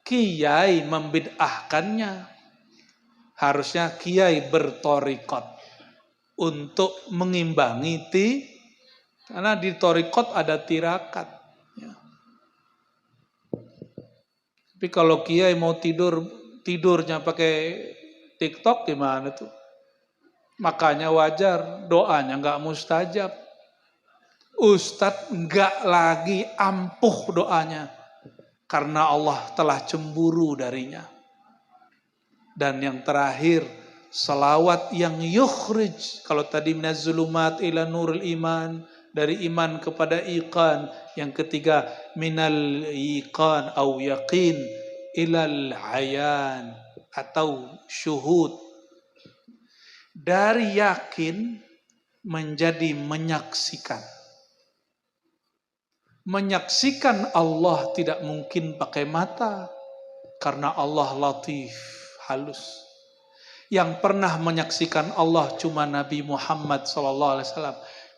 kiai membid'ahkannya. Harusnya kiai bertorikot untuk mengimbangi karena di torikot ada tirakat. Ya. Tapi kalau kiai mau tidurnya pakai TikTok gimana tuh? Makanya wajar doanya nggak mustajab. Ustadz nggak lagi ampuh doanya karena Allah telah cemburu darinya. Dan yang terakhir, salawat yang yukhrij. Kalau tadi minaz zulumat ila nurul iman, dari iman kepada iqan. Yang ketiga, minal iqan au yaqin ilal ayan atau syuhud. Dari yakin menjadi menyaksikan. Menyaksikan Allah tidak mungkin pakai mata, karena Allah latif, halus. Yang pernah menyaksikan Allah cuma Nabi Muhammad SAW.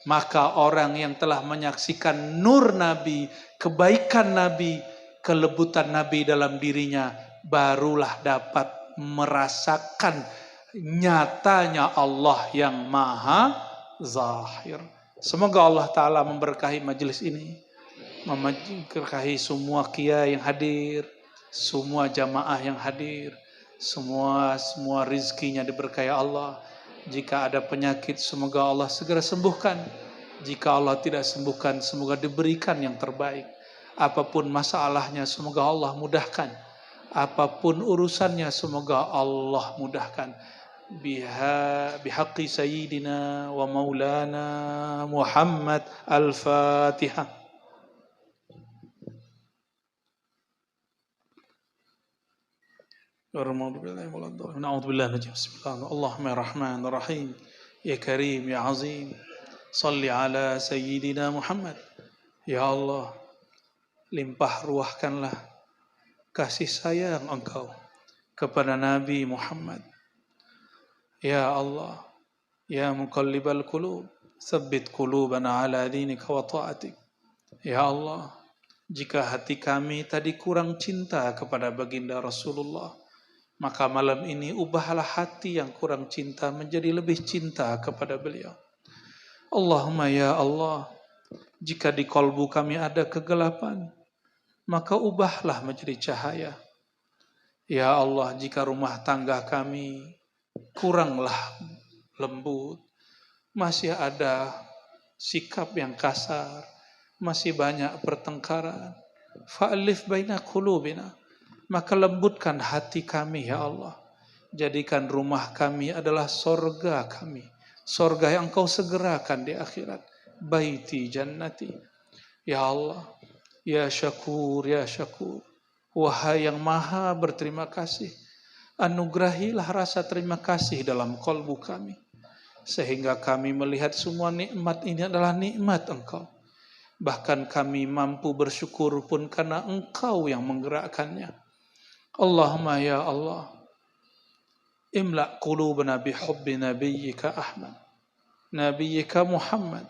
Maka orang yang telah menyaksikan nur Nabi, kebaikan Nabi, kelebutan Nabi dalam dirinya, barulah dapat merasakan nyatanya Allah yang maha zahir. Semoga Allah Ta'ala memberkahi majelis ini, memberkahi semua kiai yang hadir, semua jamaah yang hadir. Semua rizkinya diberkahi Allah. Jika ada penyakit, semoga Allah segera sembuhkan. Jika Allah tidak sembuhkan, semoga diberikan yang terbaik. Apapun masalahnya, semoga Allah mudahkan. Apapun urusannya, semoga Allah mudahkan. Bihaqqi sayyidina wa maulana Muhammad. Al-Fatihah. Bismillahirrahmanirrahim. Ya Karim, Ya Azim, Salli ala Sayyidina Muhammad. Ya Allah, limpah ruahkanlah kasih sayang Engkau kepada Nabi Muhammad. Ya Allah, Ya Muqallibal Qulub, Tsabbit qulubana ala dinika wa ta'atik. Ya Allah, jika hati kami tadi kurang cinta kepada baginda Rasulullah, maka malam ini ubahlah hati yang kurang cinta menjadi lebih cinta kepada beliau. Allahumma ya Allah, jika di kalbu kami ada kegelapan, maka ubahlah menjadi cahaya. Ya Allah, jika rumah tangga kami kuranglah lembut, masih ada sikap yang kasar, masih banyak pertengkaran, fa'alif baina qulubina, maka lembutkan hati kami ya Allah. Jadikan rumah kami adalah sorga kami, sorga yang Engkau segerakan di akhirat. Baiti jannati. Ya Allah, ya syakur, ya syakur, wahai yang maha berterima kasih, anugerahilah rasa terima kasih dalam kalbu kami, sehingga kami melihat semua nikmat ini adalah nikmat Engkau. Bahkan kami mampu bersyukur pun karena Engkau yang menggerakkannya. Allahumma ya Allah, imla' qulubana bihubbi nabiyyika Ahmad, nabiyyika Muhammad.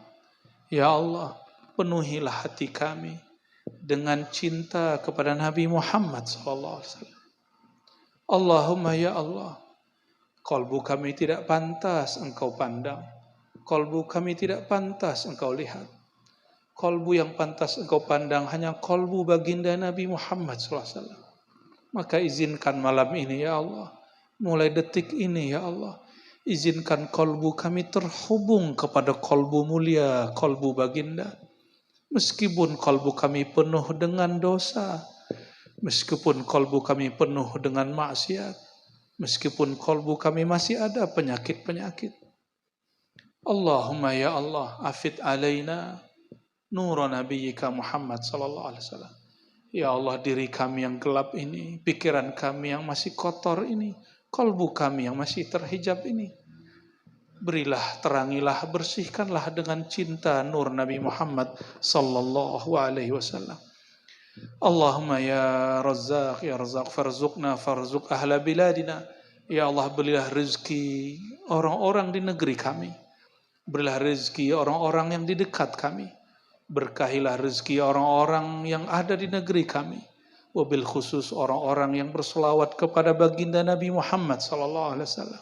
Ya Allah, penuhilah hati kami dengan cinta kepada Nabi Muhammad SAW. Allahumma ya Allah, kalbu kami tidak pantas Engkau pandang, kalbu kami tidak pantas Engkau lihat. Kalbu yang pantas Engkau pandang hanya kalbu baginda Nabi Muhammad SAW. Maka izinkan malam ini ya Allah, mulai detik ini ya Allah, izinkan kalbu kami terhubung kepada kalbu mulia, kalbu baginda. Meskipun kalbu kami penuh dengan dosa, meskipun kalbu kami penuh dengan maksiat, meskipun kalbu kami masih ada penyakit-penyakit. Allahumma ya Allah, afid alaina nur nabiyyika Muhammad sallallahu alaihi wasallam. Ya Allah, diri kami yang gelap ini, pikiran kami yang masih kotor ini, kalbu kami yang masih terhijab ini, berilah, terangilah, bersihkanlah dengan cinta nur Nabi Muhammad sallallahu alaihi wasallam. Allahumma ya Razzaq farzuqna farzuq ahla biladina. Ya Allah, berilah rezeki orang-orang di negeri kami, berilah rezeki orang-orang yang di dekat kami. Berkahilah rezeki orang-orang yang ada di negeri kami, wabil khusus orang-orang yang berselawat kepada baginda Nabi Muhammad sallallahu alaihi wasallam.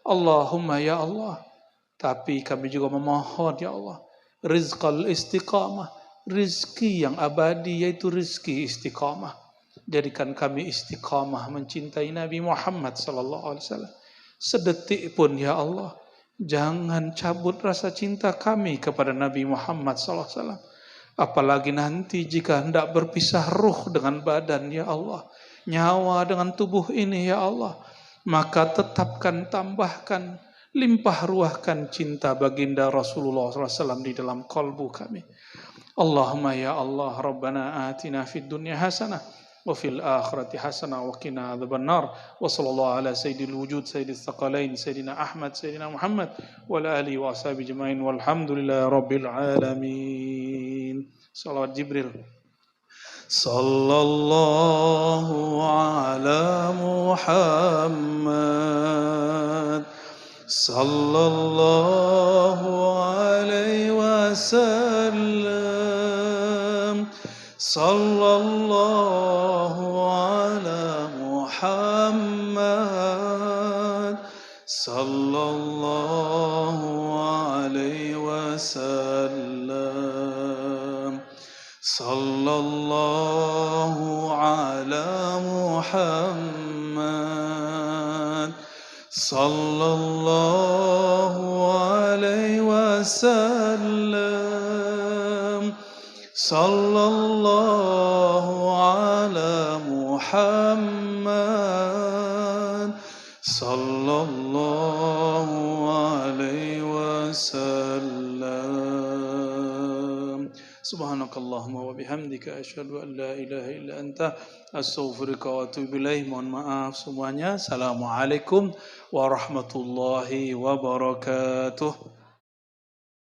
Allahumma ya Allah, tapi kami juga memohon ya Allah, rizqal istiqamah, rizki yang abadi, yaitu rizki istiqamah. Jadikan kami istiqamah mencintai Nabi Muhammad sallallahu alaihi wasallam. Sedetik pun ya Allah, jangan cabut rasa cinta kami kepada Nabi Muhammad SAW. Apalagi nanti jika hendak berpisah ruh dengan badan ya Allah, nyawa dengan tubuh ini ya Allah, maka tetapkan, tambahkan, limpah ruahkan cinta baginda Rasulullah SAW di dalam kalbu kami. Allahumma ya Allah, Rabbana atina fid dunya hasanah وفي الآخرة حسنة وقنا عذاب النار وصلى الله على سيد الوجود سيد الثقلين سيدنا أحمد سيدنا محمد وعلى آله وأصحابه أجمعين والحمد لله رب العالمين. صلوات جبريل. صلى الله على محمد صلى الله عليه وسلم صلى الله على محمد صلى الله عليه وسلم صلى الله على محمد sallallahu alaihi wasallam, sallallahu ala Muhammad, sallallahu alaihi wasallam. Subhanakallahumma wa bihamdika asyhadu an la ilaha illa anta astaghfiruka wa atubu ilaik. Mohon maaf semuanya. Assalamualaikum warahmatullahi wabarakatuh.